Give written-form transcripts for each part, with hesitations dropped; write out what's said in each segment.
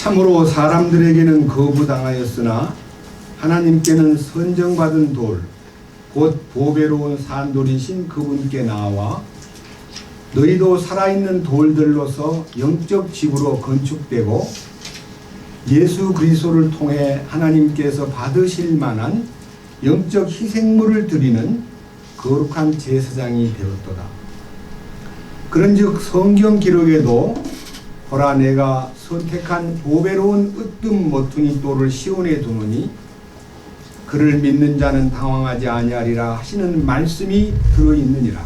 참으로 사람들에게는 거부당하였으나 하나님께는 선정받은 돌, 곧 보배로운 산돌이신 그분께 나와 너희도 살아있는 돌들로서 영적 집으로 건축되고 예수 그리스도를 통해 하나님께서 받으실 만한 영적 희생물을 드리는 거룩한 제사장이 되었도다. 그런즉 성경 기록에도 보라 내가 선택한 보배로운 으뜸 모퉁이 돌을 시온에 두노니 그를 믿는 자는 당황하지 아니하리라 하시는 말씀이 들어있느니라.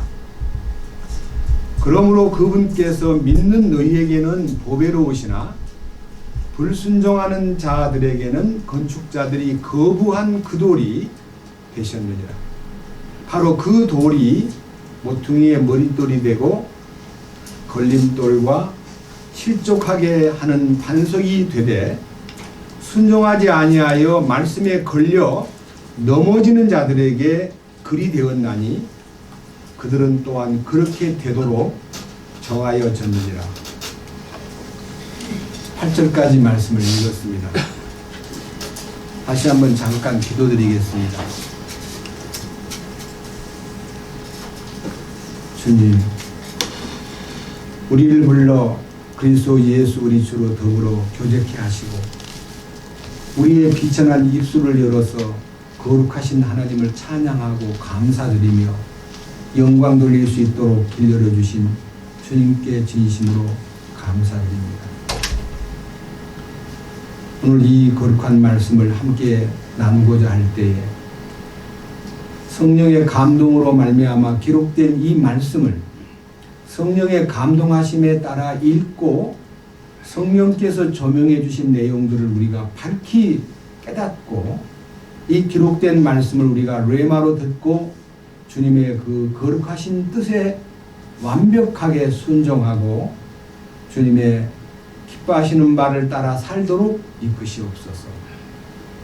그러므로 그분께서 믿는 너희에게는 보배로우시나 불순종하는 자들에게는 건축자들이 거부한 그 돌이 되셨느니라. 바로 그 돌이 모퉁이의 머릿돌이 되고 걸림돌과 실족하게 하는 반석이 되되 순종하지 아니하여 말씀에 걸려 넘어지는 자들에게 글이 되었나니 그들은 또한 그렇게 되도록 정하여졌느니라. 8절까지 말씀을 읽었습니다. 다시 한번 잠깐 기도드리겠습니다. 주님, 우리를 불러 그리스도 예수 우리 주로 더불어 교제케 하시고 우리의 비천한 입술을 열어서 거룩하신 하나님을 찬양하고 감사드리며 영광 돌릴 수 있도록 길 열어주신 주님께 진심으로 감사드립니다. 오늘 이 거룩한 말씀을 함께 나누고자 할 때에 성령의 감동으로 말미암아 기록된 이 말씀을 성령의 감동하심에 따라 읽고 성령께서 조명해 주신 내용들을 우리가 밝히 깨닫고 이 기록된 말씀을 우리가 레마로 듣고 주님의 그 거룩하신 뜻에 완벽하게 순종하고 주님의 기뻐하시는 바를 따라 살도록 이끄시옵소서.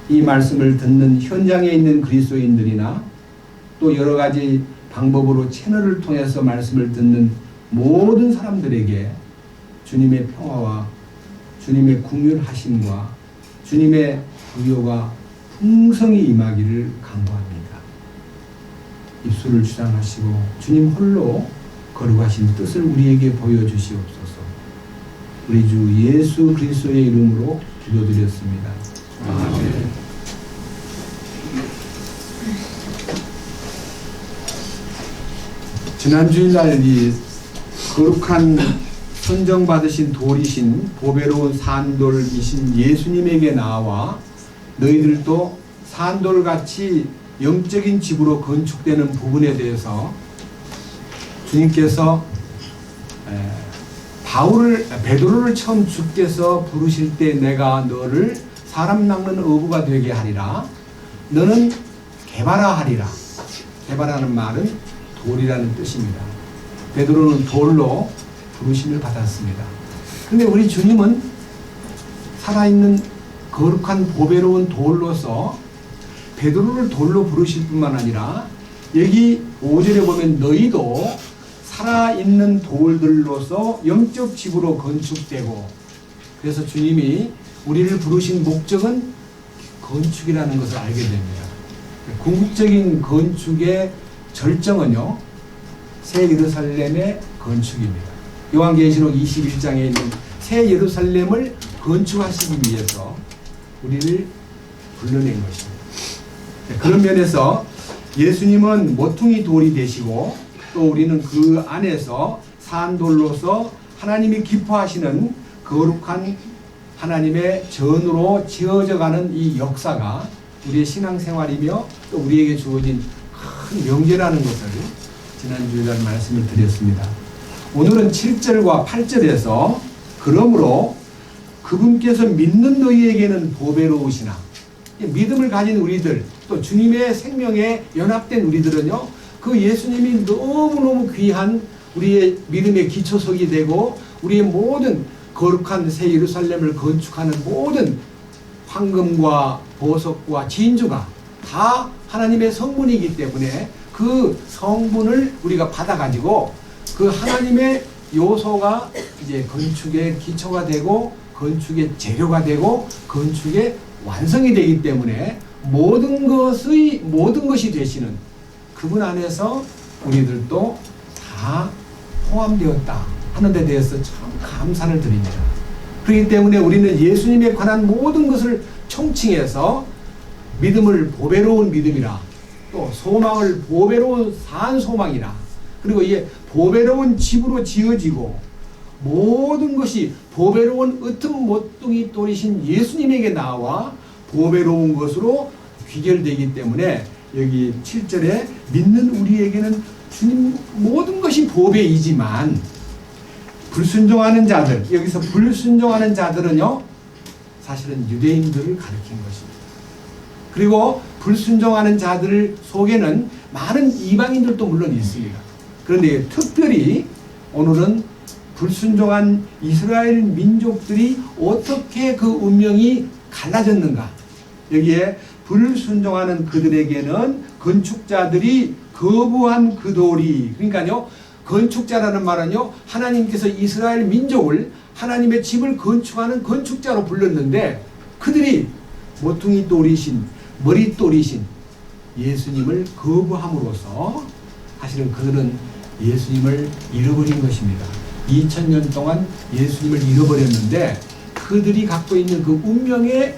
이 말씀을 듣는 현장에 있는 그리스도인들이나 또 여러 가지 방법으로 채널을 통해서 말씀을 듣는 모든 사람들에게 주님의 평화와 주님의 긍휼하심과 주님의 부요가 풍성히 임하기를 간구합니다. 입술을 주장하시고 주님 홀로 거룩하신 뜻을 우리에게 보여주시옵소서. 우리 주 예수 그리스도의 이름으로 기도드렸습니다. 아멘. 지난 주일날 이 거룩한 선정받으신 돌이신 보배로운 산돌이신 예수님에게 나와 너희들도 산돌같이 영적인 집으로 건축되는 부분에 대해서 주님께서 베드로를 처음 주께서 부르실 때 내가 너를 사람 낚는 어부가 되게 하리라. 너는 개발하리라. 개발하는 말은 돌이라는 뜻입니다. 베드로는 돌로 부르심을 받았습니다. 근데 우리 주님은 살아있는 거룩한 보배로운 돌로서 베드로를 돌로 부르실 뿐만 아니라 여기 5절에 보면 너희도 살아있는 돌들로서 영적 집으로 건축되고, 그래서 주님이 우리를 부르신 목적은 건축이라는 것을 알게 됩니다. 궁극적인 건축의 절정은요, 새 예루살렘의 건축입니다. 요한계시록 21장에 있는 새 예루살렘을 건축하시기 위해서 우리를 불러낸 것입니다. 그런 면에서 예수님은 모퉁이 돌이 되시고 또 우리는 그 안에서 산돌로서 하나님이 기뻐하시는 거룩한 하나님의 전으로 지어져가는 이 역사가 우리의 신앙생활이며 또 우리에게 주어진 큰 명제라는 것을 지난 주일날 말씀을 드렸습니다. 오늘은 7절과 8절에서 그러므로 그분께서 믿는 너희에게는 보배로우시나, 믿음을 가진 우리들 또 주님의 생명에 연합된 우리들은요, 그 예수님이 너무너무 귀한 우리의 믿음의 기초석이 되고 우리의 모든 거룩한 새 예루살렘을 건축하는 모든 황금과 보석과 진주가 다 하나님의 성분이기 때문에 그 성분을 우리가 받아가지고 그 하나님의 요소가 이제 건축의 기초가 되고 건축의 재료가 되고 건축의 완성이 되기 때문에 모든 것이 되시는 그분 안에서 우리들도 다 포함되었다 하는 데 대해서 참 감사를 드립니다. 그렇기 때문에 우리는 예수님에 관한 모든 것을 총칭해서 믿음을 보배로운 믿음이라, 또 소망을 보배로운 산 소망이라, 그리고 이게 보배로운 집으로 지어지고 모든 것이 보배로운 으뜸모뚱이 또이신 예수님에게 나와 보배로운 것으로 귀결되기 때문에 여기 7절에 믿는 우리에게는 주님 모든 것이 보배이지만 불순종하는 자들, 여기서 불순종하는 자들은요 사실은 유대인들을 가리킨 것입니다. 그리고 불순종하는 자들 속에는 많은 이방인들도 물론 있습니다. 그런데 특별히 오늘은 불순종한 이스라엘 민족들이 어떻게 그 운명이 갈라졌는가, 여기에 불순종하는 그들에게는 건축자들이 거부한 그 돌이, 그러니까요 건축자라는 말은요 하나님께서 이스라엘 민족을 하나님의 집을 건축하는 건축자로 불렀는데 그들이 모퉁이 돌이신 머릿돌이신 예수님을 거부함으로써 사실은 그들은 예수님을 잃어버린 것입니다. 2000년 동안 예수님을 잃어버렸는데 그들이 갖고 있는 그 운명의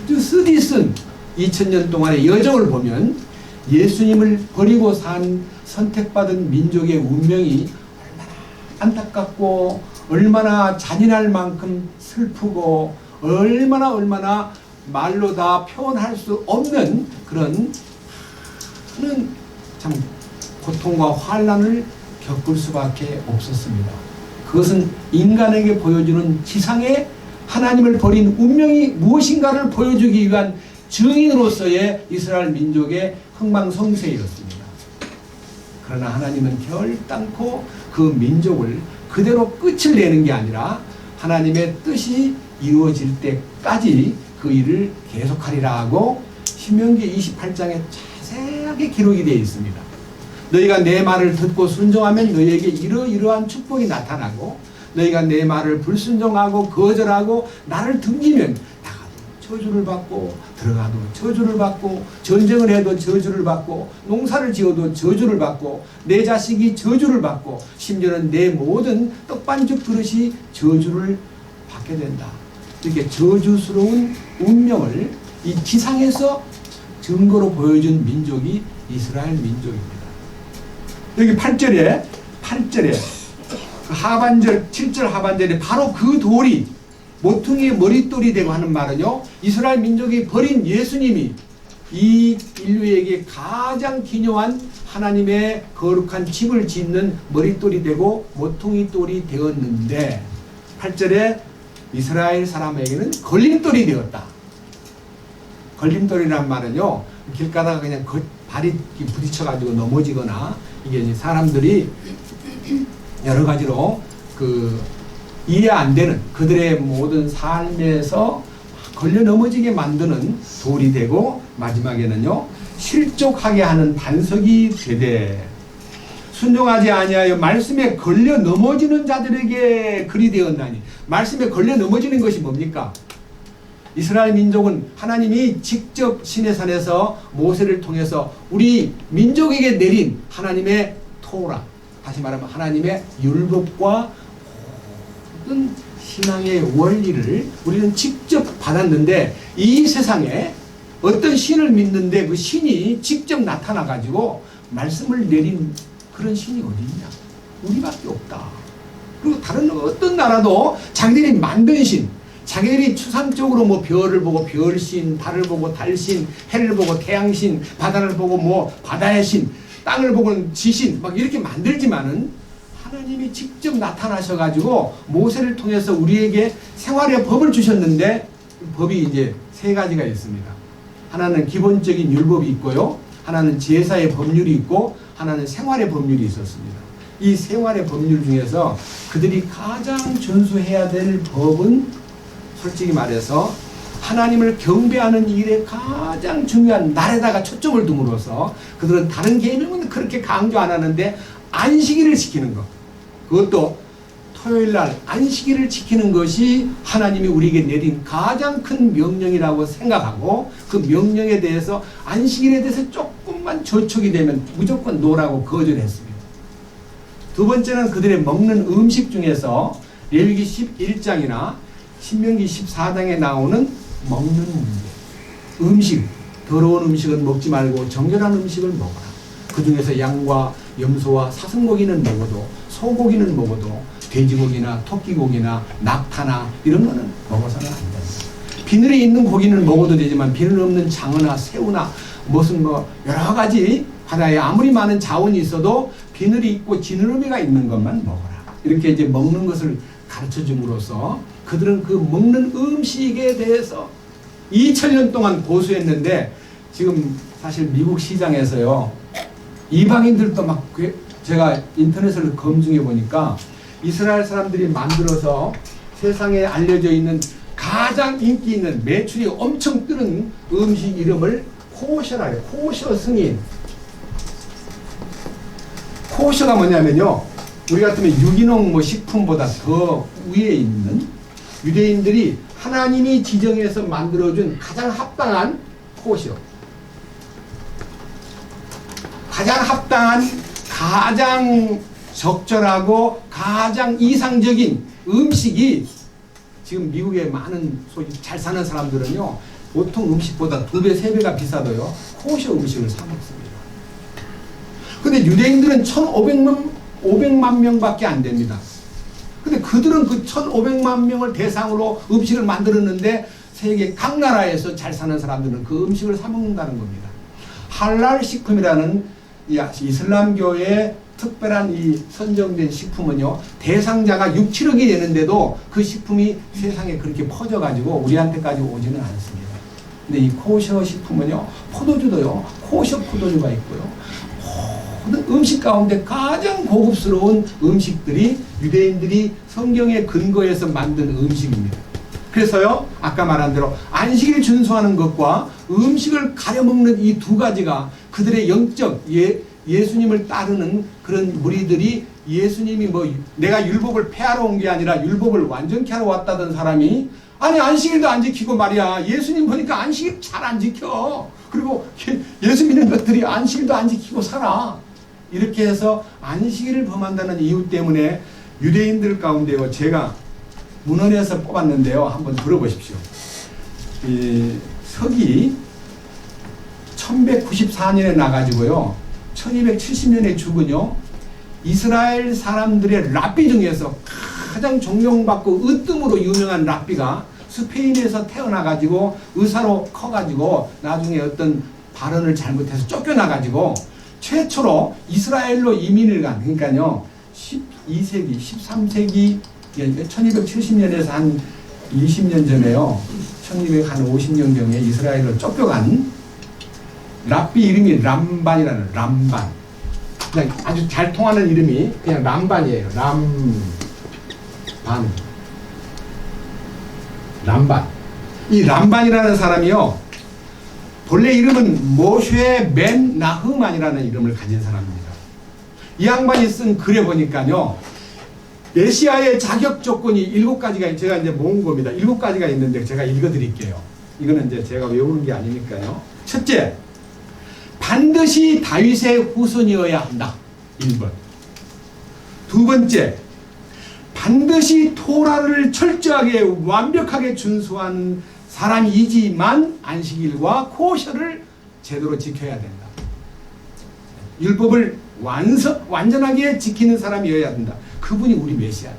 아주 쓰디쓴 2000년 동안의 여정을 보면 예수님을 버리고 산 선택받은 민족의 운명이 얼마나 안타깝고 얼마나 잔인할 만큼 슬프고 얼마나 말로 다 표현할 수 없는 그런 참 고통과 환난을 겪을 수밖에 없었습니다. 그것은 인간에게 보여주는 지상의 하나님을 버린 운명이 무엇인가를 보여주기 위한 증인으로서의 이스라엘 민족의 흥망성쇠였습니다. 그러나 하나님은 결단코 그 민족을 그대로 끝을 내는 게 아니라 하나님의 뜻이 이루어질 때까지 그 일을 계속하리라 하고 신명기 28장에 자세하게 기록이 되어 있습니다. 너희가 내 말을 듣고 순종하면 너희에게 이러이러한 축복이 나타나고 너희가 내 말을 불순종하고 거절하고 나를 등지면 나가도 저주를 받고 들어가도 저주를 받고 전쟁을 해도 저주를 받고 농사를 지어도 저주를 받고 내 자식이 저주를 받고 심지어는 내 모든 떡반죽 그릇이 저주를 받게 된다. 이렇게 저주스러운 운명을 이 지상에서 증거로 보여준 민족이 이스라엘 민족입니다. 여기 8절에 그 하반절 7절 하반절에 바로 그 돌이 모퉁이의 머릿돌이 되고 하는 말은요 이스라엘 민족이 버린 예수님이 이 인류에게 가장 기묘한 하나님의 거룩한 집을 짓는 머릿돌이 되고 모퉁이돌이 되었는데 8절에 이스라엘 사람에게는 걸림돌이 되었다. 걸림돌이란 말은요 길 가다가 그냥 발이 부딪혀가지고 넘어지거나 이게 사람들이 여러 가지로 이해 안 되는 그들의 모든 삶에서 걸려 넘어지게 만드는 돌이 되고 마지막에는요 실족하게 하는 반석이 되되 순종하지 아니하여 말씀에 걸려 넘어지는 자들에게 그리 되었나니. 말씀에 걸려 넘어지는 것이 뭡니까? 이스라엘 민족은 하나님이 직접 시내산에서 모세를 통해서 우리 민족에게 내린 하나님의 토라, 다시 말하면 하나님의 율법과 모든 신앙의 원리를 우리는 직접 받았는데 이 세상에 어떤 신을 믿는데 그 신이 직접 나타나 가지고 말씀을 내린 그런 신이 어디 있냐? 우리밖에 없다. 그리고 다른 어떤 나라도 자기들이 만든 신, 자기들이 추상적으로 뭐 별을 보고 별신, 달을 보고 달신, 해를 보고 태양신, 바다를 보고 뭐 바다의 신, 땅을 보고는 지신, 막 이렇게 만들지만은 하나님이 직접 나타나셔가지고 모세를 통해서 우리에게 생활의 법을 주셨는데 법이 이제 세 가지가 있습니다. 하나는 기본적인 율법이 있고요. 하나는 제사의 법률이 있고 하나는 생활의 법률이 있었습니다. 이 생활의 법률 중에서 그들이 가장 준수해야 될 법은 솔직히 말해서 하나님을 경배하는 일에 가장 중요한 날에다가 초점을 둠으로써 그들은 다른 계명은 그렇게 강조 안 하는데 안식일을 지키는 것, 그것도 토요일 날 안식일을 지키는 것이 하나님이 우리에게 내린 가장 큰 명령이라고 생각하고 그 명령에 대해서 안식일에 대해서 조금만 저촉이 되면 무조건 노라고 거절했습니다. 두 번째는 그들의 먹는 음식 중에서 레위기 11장이나 신명기 14장에 나오는 먹는 문제. 음식, 더러운 음식은 먹지 말고 정결한 음식을 먹어라. 그 중에서 양과 염소와 사슴고기는 먹어도 소고기는 먹어도 돼지고기나 토끼고기나 낙타나 이런 거는 먹어서는 안 된다. 비늘이 있는 고기는 먹어도 되지만 비늘 없는 장어나 새우나 무슨 여러 가지 바다에 아무리 많은 자원이 있어도 비늘이 있고 지느러미가 있는 것만 먹어라. 이렇게 이제 먹는 것을 가르쳐 줌으로써 그들은 그 먹는 음식에 대해서 2000년 동안 고수했는데 지금 사실 미국 시장에서요 이방인들도 막 제가 인터넷을 검증해 보니까 이스라엘 사람들이 만들어서 세상에 알려져 있는 가장 인기 있는 매출이 엄청 뜨는 음식 이름을 코셔라요. 코셔 승인. 코셔가 뭐냐면요. 우리 같으면 유기농 식품보다 더 위에 있는 유대인들이 하나님이 지정해서 만들어준 가장 합당한 코셔. 가장 합당한, 가장 적절하고 가장 이상적인 음식이 지금 미국의 많은 소위 잘 사는 사람들은요 보통 음식보다 2배, 3배가 비싸도요 코셔 음식을 사 먹습니다. 근데 유대인들은 1500만 명밖에 안 됩니다. 근데 그들은 그 1500만 명을 대상으로 음식을 만들었는데 세계 각 나라에서 잘 사는 사람들은 그 음식을 사 먹는다는 겁니다. 할랄 식품이라는 이슬람교의 특별한 이 선정된 식품은요 대상자가 6, 7억이 되는데도 그 식품이 세상에 그렇게 퍼져가지고 우리한테까지 오지는 않습니다. 근데 이 코셔 식품은요 포도주도요 코셔 포도주가 있고요 모든 음식 가운데 가장 고급스러운 음식들이 유대인들이 성경에 근거해서 만든 음식입니다. 그래서요 아까 말한 대로 안식일 준수하는 것과 음식을 가려 먹는 이 두 가지가 그들의 영적 예수님을 따르는 그런 무리들이 예수님이 내가 율법을 폐하러 온 게 아니라 율법을 완전케 하러 왔다던 사람이 아니 안식일도 안 지키고 말이야 예수님 보니까 안식일 잘 안 지켜 그리고 예수 믿는 것들이 안식일도 안 지키고 살아 이렇게 해서 안식일을 범한다는 이유 때문에 유대인들 가운데요 제가 문헌에서 뽑았는데요 한번 들어보십시오. 이 서기 1194년에 나가지고요 1270년에 죽은요 이스라엘 사람들의 랍비 중에서 가장 존경받고 으뜸으로 유명한 랍비가 스페인에서 태어나가지고 의사로 커가지고 나중에 어떤 발언을 잘못해서 쫓겨나가지고 최초로 이스라엘로 이민을 간 그러니까요 12세기 13세기 1270년에서 한 20년 전에요 1250년경에 이스라엘로 쫓겨간 랍비 이름이 람반이라는 람반 그냥 아주 잘 통하는 이름이 그냥 람반이에요. 람반 이 람반이라는 사람이요 본래 이름은 모쉐 벤 나흐만이라는 이름을 가진 사람입니다. 이 양반이 쓴 글에 보니까요 메시아의 자격 조건이 7가지가 제가 이제 모은 겁니다. 7가지가 있는데 제가 읽어드릴게요. 이거는 이제 제가 외우는 게 아니니까요. 첫째, 반드시 다윗의 후손이어야 한다. 1번. 두 번째, 반드시 토라를 철저하게 완벽하게 준수한 사람이지만 안식일과 코셔를 제대로 지켜야 된다. 율법을 완전하게 지키는 사람이어야 된다. 그분이 우리 메시아다.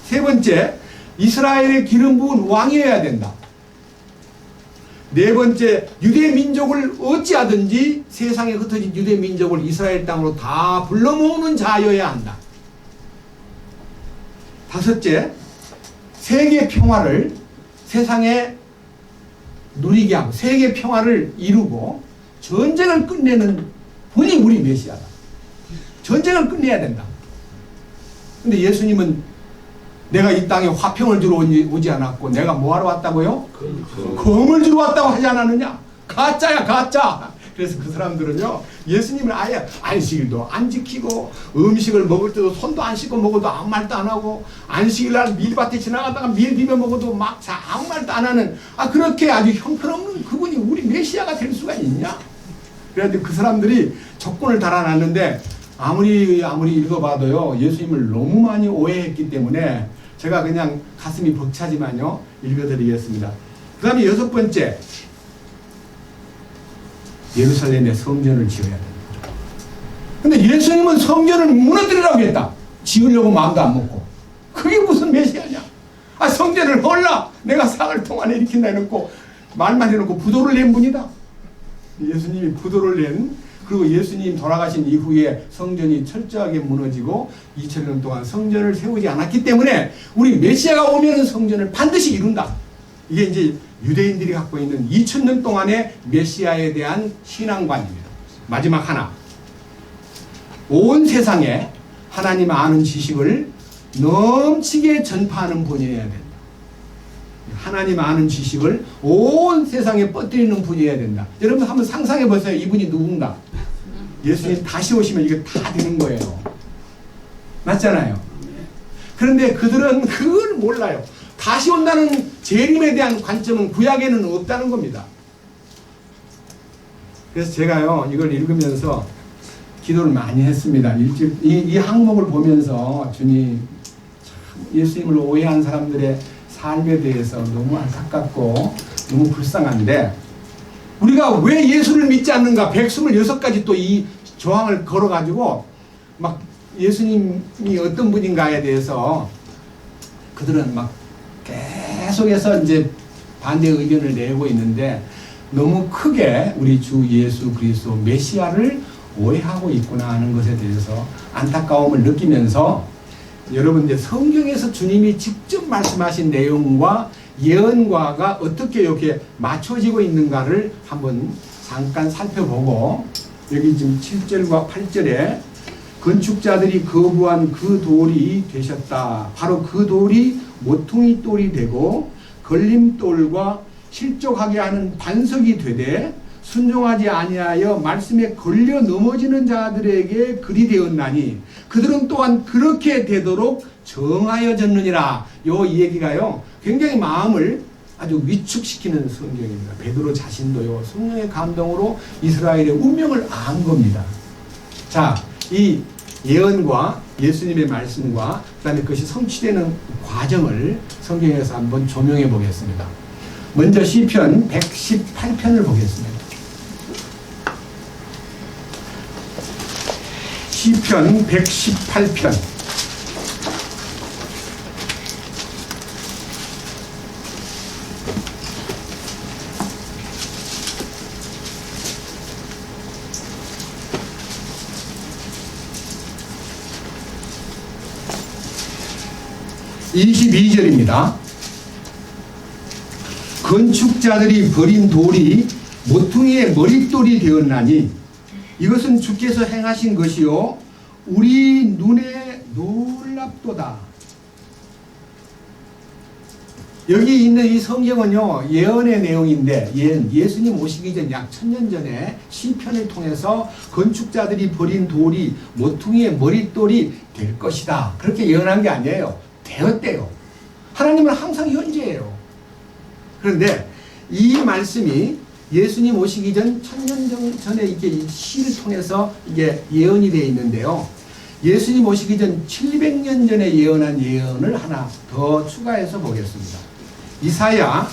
세 번째, 이스라엘의 기름 부은 왕이어야 된다. 네 번째, 유대 민족을 어찌하든지 세상에 흩어진 유대 민족을 이스라엘 땅으로 다 불러 모으는 자여야 한다. 다섯째, 세계 평화를 세상에 누리게 하고 세계 평화를 이루고 전쟁을 끝내는 분이 우리 메시아다. 전쟁을 끝내야 된다. 근데 예수님은 내가 이 땅에 화평을 주러 오지 않았고 내가 뭐하러 왔다고요? 검을 주러 왔다고 하지 않았느냐? 가짜야 가짜. 그래서 그 사람들은요, 예수님을 아예 안식일도 안 지키고, 음식을 먹을 때도 손도 안 씻고 먹어도 아무 말도 안 하고, 안식일 날 밀밭에 지나가다가 밀 비벼 먹어도 막 아무 말도 안 하는, 그렇게 아주 형편없는 그분이 우리 메시아가 될 수가 있냐? 그래가지고 그 사람들이 조건을 달아놨는데, 아무리 읽어봐도요, 예수님을 너무 많이 오해했기 때문에 제가 그냥 가슴이 벅차지만요, 읽어드리겠습니다. 그 다음에 6번째, 예루살렘에 성전을 지어야 된다. 근데 예수님은 성전을 무너뜨리라고 했다. 지으려고 마음도 안 먹고. 그게 무슨 메시아냐? 성전을 헐라 내가 상을 동안에 일으킨다 해놓고 말만 해놓고 부도를 낸 분이다. 예수님이 부도를 낸, 그리고 예수님 돌아가신 이후에 성전이 철저하게 무너지고 2000년 동안 성전을 세우지 않았기 때문에 우리 메시아가 오면 성전을 반드시 이룬다. 이게 이제 유대인들이 갖고 있는 2000년 동안의 메시아에 대한 신앙관입니다. 마지막 하나, 온 세상에 하나님 아는 지식을 넘치게 전파하는 분이어야 된다. 하나님 아는 지식을 온 세상에 뻗뜨리는 분이어야 된다. 여러분 한번 상상해 보세요. 이분이 누군가? 예수님 다시 오시면 이게 다 되는 거예요. 맞잖아요. 그런데 그들은 그걸 몰라요. 다시 온다는 재림에 대한 관점은 구약에는 없다는 겁니다. 그래서 제가요, 이걸 읽으면서 기도를 많이 했습니다. 이 항목을 보면서 주님, 참 예수님을 오해한 사람들의 삶에 대해서 너무 안타깝고 너무 불쌍한데, 우리가 왜 예수를 믿지 않는가? 126가지 또 이 조항을 걸어가지고 막 예수님이 어떤 분인가에 대해서 그들은 막 계속해서 이제 반대 의견을 내고 있는데, 너무 크게 우리 주 예수 그리스도 메시아를 오해하고 있구나 하는 것에 대해서 안타까움을 느끼면서, 여러분 이제 성경에서 주님이 직접 말씀하신 내용과 예언과가 어떻게 이렇게 맞춰지고 있는가를 한번 잠깐 살펴보고, 여기 지금 7절과 8절에 건축자들이 거부한 그 돌이 되셨다. 바로 그 돌이 모퉁이 돌이 되고 걸림돌과 실족하게 하는 반석이 되되 순종하지 아니하여 말씀에 걸려 넘어지는 자들에게 그리 되었나니 그들은 또한 그렇게 되도록 정하여졌느니라. 이 얘기가요, 굉장히 마음을 아주 위축시키는 성경입니다. 베드로 자신도요, 성령의 감동으로 이스라엘의 운명을 안 겁니다. 자, 이 예언과 예수님의 말씀과 그다음에 그것이 성취되는 과정을 성경에서 한번 조명해 보겠습니다. 먼저 시편 118편을 보겠습니다. 시편 118편. (22절입니다) 건축자들이 버린 돌이 모퉁이의 머릿돌이 되었나니 이것은 주께서 행하신 것이요 우리 눈에 놀랍도다. 여기 있는 이 성경은요, 예언의 내용인데, 예수님 오시기 전 약 1000년 전에 시편을 통해서 건축자들이 버린 돌이 모퉁이의 머릿돌이 될 것이다, 그렇게 예언한 게 아니에요. 되었대요. 하나님은 항상 현재예요. 그런데 이 말씀이 예수님 오시기 전 1000년 전에 이게 시를 통해서 이게 예언이 되어 있는데요. 예수님 오시기 전 700년 전에 예언한 예언을 하나 더 추가해서 보겠습니다. 이사야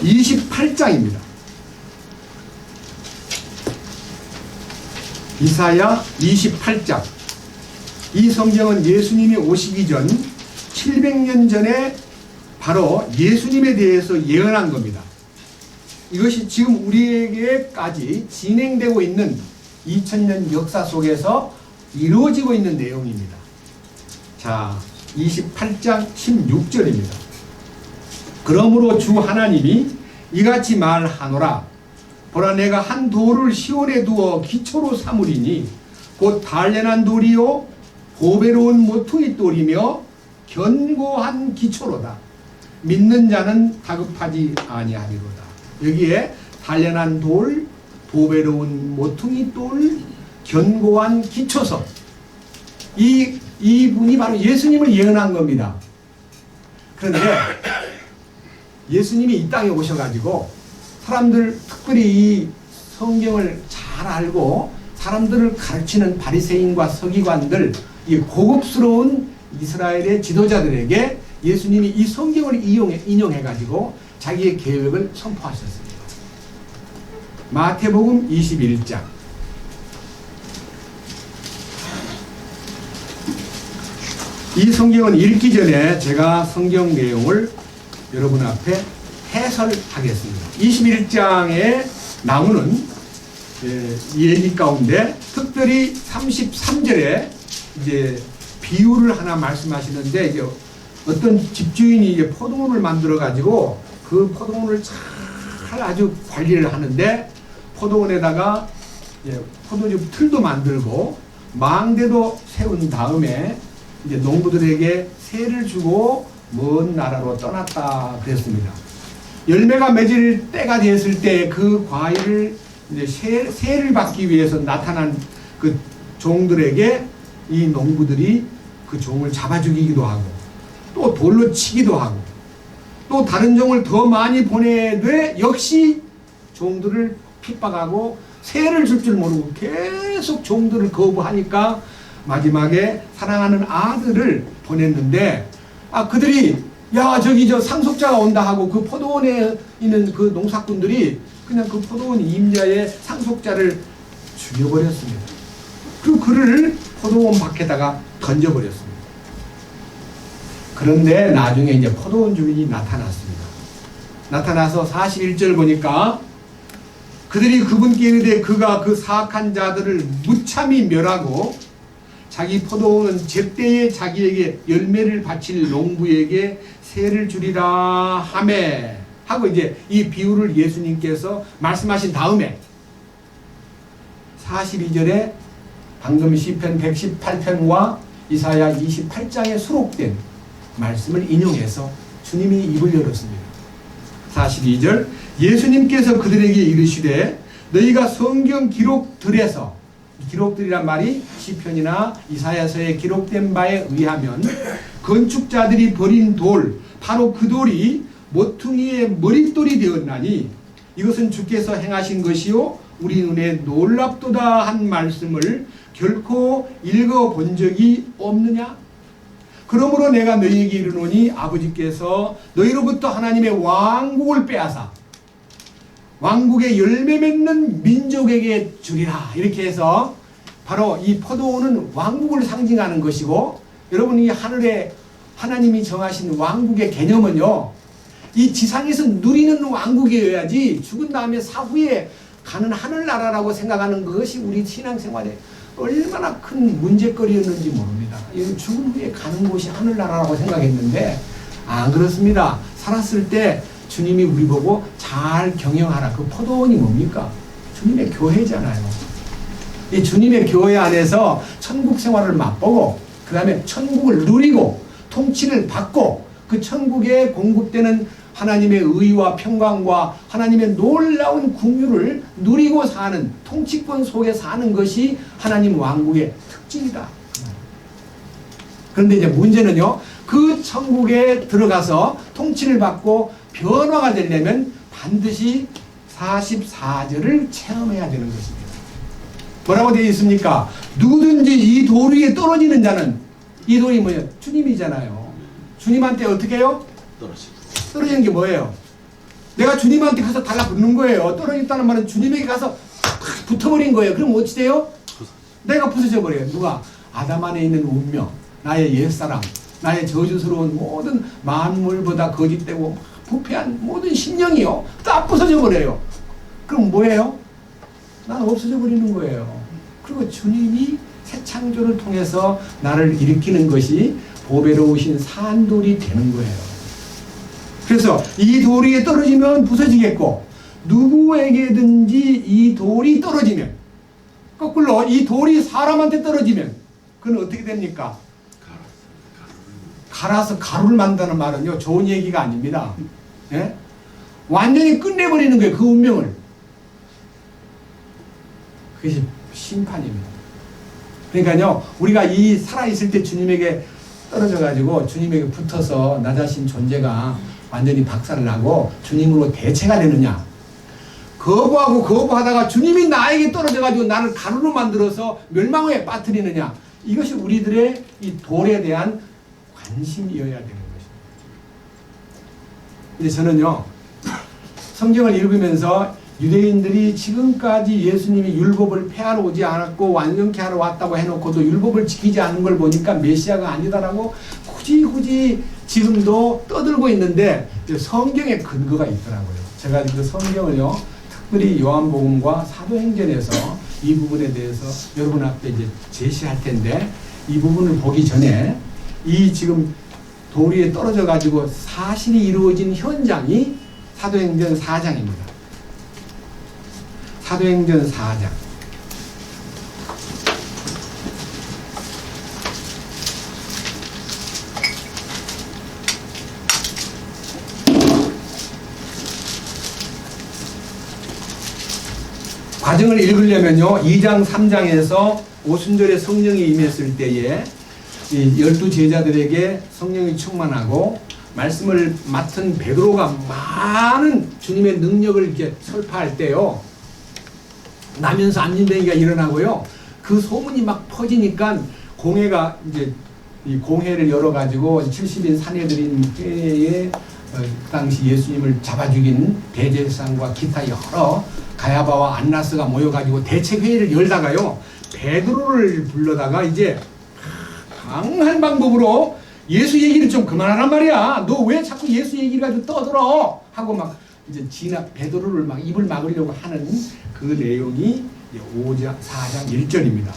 28장입니다. 이사야 28장. 이 성경은 예수님이 오시기 전 700년 전에 바로 예수님에 대해서 예언한 겁니다. 이것이 지금 우리에게까지 진행되고 있는 2000년 역사 속에서 이루어지고 있는 내용입니다. 자, 28장 16절입니다. 그러므로 주 하나님이 이같이 말하노라. 보라, 내가 한 돌을 시온에 두어 기초로 삼으리니 곧 단련한 돌이요 보배로운 모퉁이 돌이며 견고한 기초로다. 믿는 자는 다급하지 아니하리로다. 여기에 단련한 돌, 보배로운 모퉁이 돌, 견고한 기초석. 이분이 바로 예수님을 예언한 겁니다. 그런데 예수님이 이 땅에 오셔가지고 사람들, 특별히 이 성경을 잘 알고 사람들을 가르치는 바리새인과 서기관들, 이 고급스러운 이스라엘의 지도자들에게 예수님이 이 성경을 인용해가지고 자기의 계획을 선포하셨습니다. 마태복음 21장. 이 성경은 읽기 전에 제가 성경 내용을 여러분 앞에 해설하겠습니다. 21장에 나오는 얘기 가운데 특별히 33절에 이제 비유를 하나 말씀하시는데, 이제 어떤 집주인이 이제 포도원을 만들어 가지고 그 포도원을 잘 아주 관리를 하는데, 포도원에다가 포도즙 틀도 만들고 망대도 세운 다음에 이제 농부들에게 세를 주고 먼 나라로 떠났다 그랬습니다. 열매가 맺을 때가 됐을 때 그 과일을 이제 세를 받기 위해서 나타난 그 종들에게 이 농부들이 그 종을 잡아 죽이기도 하고 또 돌로 치기도 하고 또 다른 종을 더 많이 보내되 역시 종들을 핍박하고 세를 줄 줄 모르고 계속 종들을 거부하니까 마지막에 사랑하는 아들을 보냈는데, 그들이 저기 상속자가 온다 하고 그 포도원에 있는 그 농사꾼들이 그냥 그 포도원 임자의 상속자를 죽여버렸습니다. 그리고 그를 포도원 밖에다가 던져버렸습니다. 그런데 나중에 이제 포도원 주인이 나타났습니다. 나타나서 41절 보니까 그들이 그분께 이르되 그가 그 사악한 자들을 무참히 멸하고 자기 포도원은 제때에 자기에게 열매를 바칠 농부에게 세를 주리라 하매 하고 이제 이 비유를 예수님께서 말씀하신 다음에 42절에 방금 시편 118편과 이사야 28장에 수록된 말씀을 인용해서 주님이 입을 열었습니다. 42절 예수님께서 그들에게 이르시되 너희가 성경 기록들에서, 기록들이란 말이 시편이나 이사야서에 기록된 바에 의하면 건축자들이 버린 돌, 바로 그 돌이 모퉁이의 머릿돌이 되었나니 이것은 주께서 행하신 것이요 우리 눈에 놀랍도다 한 말씀을 결코 읽어본 적이 없느냐? 그러므로 내가 너희에게 이르노니 아버지께서 너희로부터 하나님의 왕국을 빼앗아 왕국의 열매 맺는 민족에게 주리라. 이렇게 해서 바로 이 포도원은 왕국을 상징하는 것이고, 여러분 이 하늘에 하나님이 정하신 왕국의 개념은요, 이 지상에서 누리는 왕국이어야지 죽은 다음에 사후에 가는 하늘나라라고 생각하는 것이 우리 신앙생활에 얼마나 큰 문제거리였는지 모릅니다. 죽은 후에 가는 곳이 하늘나라라고 생각했는데 안 그렇습니다. 살았을 때 주님이 우리 보고 잘 경영하라. 그 포도원이 뭡니까? 주님의 교회잖아요. 이 주님의 교회 안에서 천국 생활을 맛보고 그 다음에 천국을 누리고 통치를 받고 그 천국에 공급되는 하나님의 의와 평강과 하나님의 놀라운 궁유를 누리고 사는, 통치권 속에 사는 것이 하나님 왕국의 특징이다. 그런데 이제 문제는요, 그 천국에 들어가서 통치를 받고 변화가 되려면 반드시 44절을 체험해야 되는 것입니다. 뭐라고 되어 있습니까? 누구든지 이 돌 위에 떨어지는 자는, 이 돌이 뭐예요? 주님이잖아요. 주님한테 어떻게 해요? 떨어지는 게 뭐예요? 내가 주님한테 가서 달라붙는 거예요. 떨어졌다는 말은 주님에게 가서 붙어버린 거예요. 그럼 어찌 돼요? 내가 부서져 버려요. 누가? 아담 안에 있는 운명, 나의 옛사람, 나의 저주스러운 모든 만물보다 거짓되고 부패한 모든 심령이요, 다 부서져 버려요. 그럼 뭐예요? 난 없어져 버리는 거예요. 그리고 주님이 새 창조를 통해서 나를 일으키는 것이 보배로우신 산돌이 되는 거예요. 그래서 이 돌 위에 떨어지면 부서지겠고, 누구에게든지 이 돌이 떨어지면, 거꾸로 이 돌이 사람한테 떨어지면 그건 어떻게 됩니까? 갈아서 가루를 만드는 말은요, 좋은 얘기가 아닙니다. 예? 완전히 끝내버리는 거예요. 그 운명을. 그것이 심판입니다. 그러니까요, 우리가 이 살아있을 때 주님에게 떨어져가지고 주님에게 붙어서 나 자신 존재가 완전히 박살을 나고 주님으로 대체가 되느냐, 거부하다가 주님이 나에게 떨어져가지고 나를 가루로 만들어서 멸망에 빠뜨리느냐, 이것이 우리들의 이 돌에 대한 관심이어야 되는 것입니다. 근데 저는요, 성경을 읽으면서 유대인들이 지금까지 예수님이 율법을 폐하러 오지 않았고 완전케 하러 왔다고 해놓고도 율법을 지키지 않은 걸 보니까 메시아가 아니다라고 굳이 지금도 떠들고 있는데 성경에 근거가 있더라고요. 제가 그 성경을요, 특별히 요한복음과 사도행전에서 이 부분에 대해서 여러분 앞에 이제 제시할 텐데, 이 부분을 보기 전에 이 지금 돌 위에 떨어져 가지고 사실이 이루어진 현장이 사도행전 4장입니다. 사도행전 4장. 과정을 읽으려면요, 2장 3장에서 오순절에 성령이 임했을 때에 이 12제자들에게 성령이 충만하고 말씀을 맡은 베드로가 많은 주님의 능력을 이렇게 설파할 때요, 나면서 안진뱅이가 일어나고요, 그 소문이 막 퍼지니까 공회가 이제 이 공회를 열어가지고 70인 사내들인 회에 그 당시 예수님을 잡아 죽인 대제사장과 기타 여러 가야바와 안나스가 모여가지고 대책회의를 열다가요, 베드로를 불러다가 이제 강한 방법으로 예수 얘기를 좀 그만하란 말이야. 너 왜 자꾸 예수 얘기를 가지고 떠들어? 하고 막 이제 베드로를 막 입을 막으려고 하는 그 내용이 4장 1절입니다.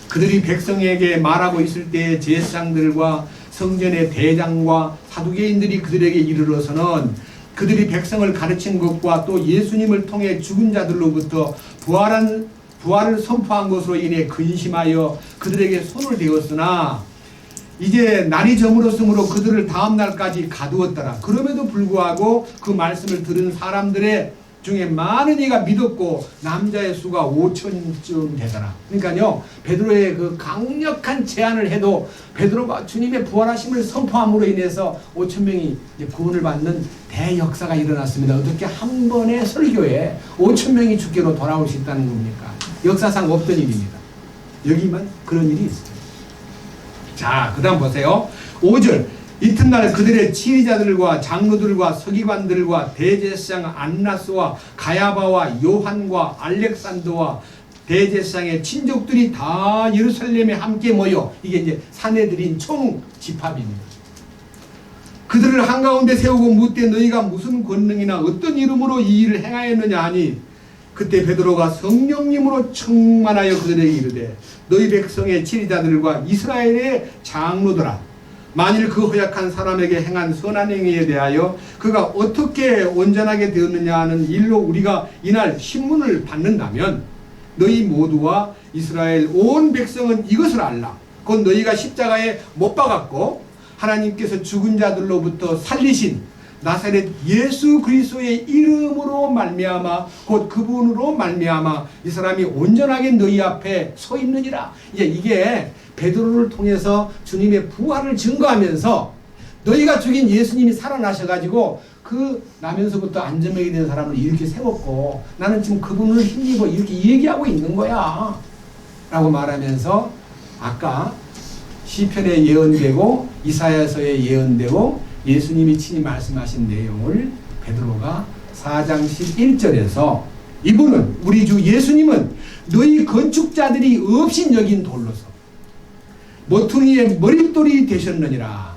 그들이 백성에게 말하고 있을 때 제사장들과 성전의 대장과 사두개인들이 그들에게 이르러서는 그들이 백성을 가르친 것과 또 예수님을 통해 죽은 자들로부터 부활을 선포한 것으로 인해 근심하여 그들에게 손을 대었으나 이제 날이 저물었으므로 그들을 다음 날까지 가두었더라. 그럼에도 불구하고 그 말씀을 들은 사람들의 중에 많은 이가 믿었고 남자의 수가 5천쯤 되더라. 그러니까요, 베드로의 그 강력한 제안을 해도 베드로가 주님의 부활하심을 선포함으로 인해서 5천명이 구원을 받는 대역사가 일어났습니다. 어떻게 한 번의 설교에 5천명이 주께로 돌아올 수 있다는 겁니까? 역사상 없던 일입니다. 여기만 그런 일이 있어요. 자, 그 다음 보세요. 5절. 이튿날 그들의 치리자들과 장로들과 서기관들과 대제사장 안나스와 가야바와 요한과 알렉산더와 대제사장의 친족들이 다 예루살렘에 함께 모여, 이게 이제 사내들인 총 집합입니다. 그들을 한가운데 세우고 묻되 너희가 무슨 권능이나 어떤 이름으로 이 일을 행하였느냐 하니, 그때 베드로가 성령님으로 충만하여 그들에게 이르되 너희 백성의 치리자들과 이스라엘의 장로들아, 만일 그 허약한 사람에게 행한 선한 행위에 대하여 그가 어떻게 온전하게 되었느냐 하는 일로 우리가 이날 신문을 받는다면 너희 모두와 이스라엘 온 백성은 이것을 알라. 곧 너희가 십자가에 못 박았고 하나님께서 죽은 자들로부터 살리신 나사렛 예수 그리스도의 이름으로 말미암아 곧 그분으로 말미암아 이 사람이 온전하게 너희 앞에 서 있느니라. 이게 베드로를 통해서 주님의 부활을 증거하면서 너희가 죽인 예수님이 살아나셔가지고 그 나면서부터 안전병이 된 사람을 이렇게 세웠고 나는 지금 그분을 힘입어 이렇게 얘기하고 있는 거야 라고 말하면서 아까 시편에 예언되고 이사야서에 예언되고 예수님이 친히 말씀하신 내용을 베드로가 4장 11절에서 이분은 우리 주 예수님은 너희 건축자들이 없인 여긴 돌로서 모퉁이의 머릿돌이 되셨느니라.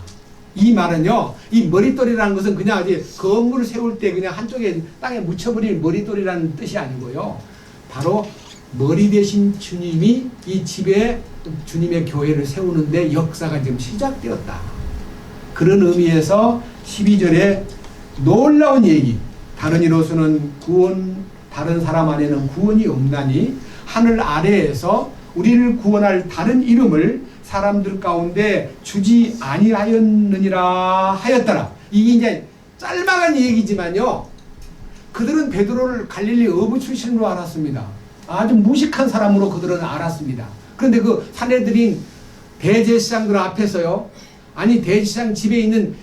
이 말은요, 이 머릿돌이라는 것은 그냥 이제 건물을 세울 때 그냥 한쪽에 땅에 묻혀버릴 머릿돌이라는 뜻이 아니고요, 바로 머리 대신 주님이 이 집에 주님의 교회를 세우는데 역사가 지금 시작되었다. 그런 의미에서 12절에 놀라운 얘기, 다른 이로서는 구원, 다른 사람 안에는 구원이 없나니 하늘 아래에서 우리를 구원할 다른 이름을 사람들 가운데 주지 아니하였느니라 하였더라. 이게 이제 짤막한 얘기지만요, 그들은 베드로를 갈릴리 어부 출신으로 알았습니다. 아주 무식한 사람으로 그들은 알았습니다. 그런데 그 사내들인 대제사장들 앞에서요, 아니 대제사장 집에 있는,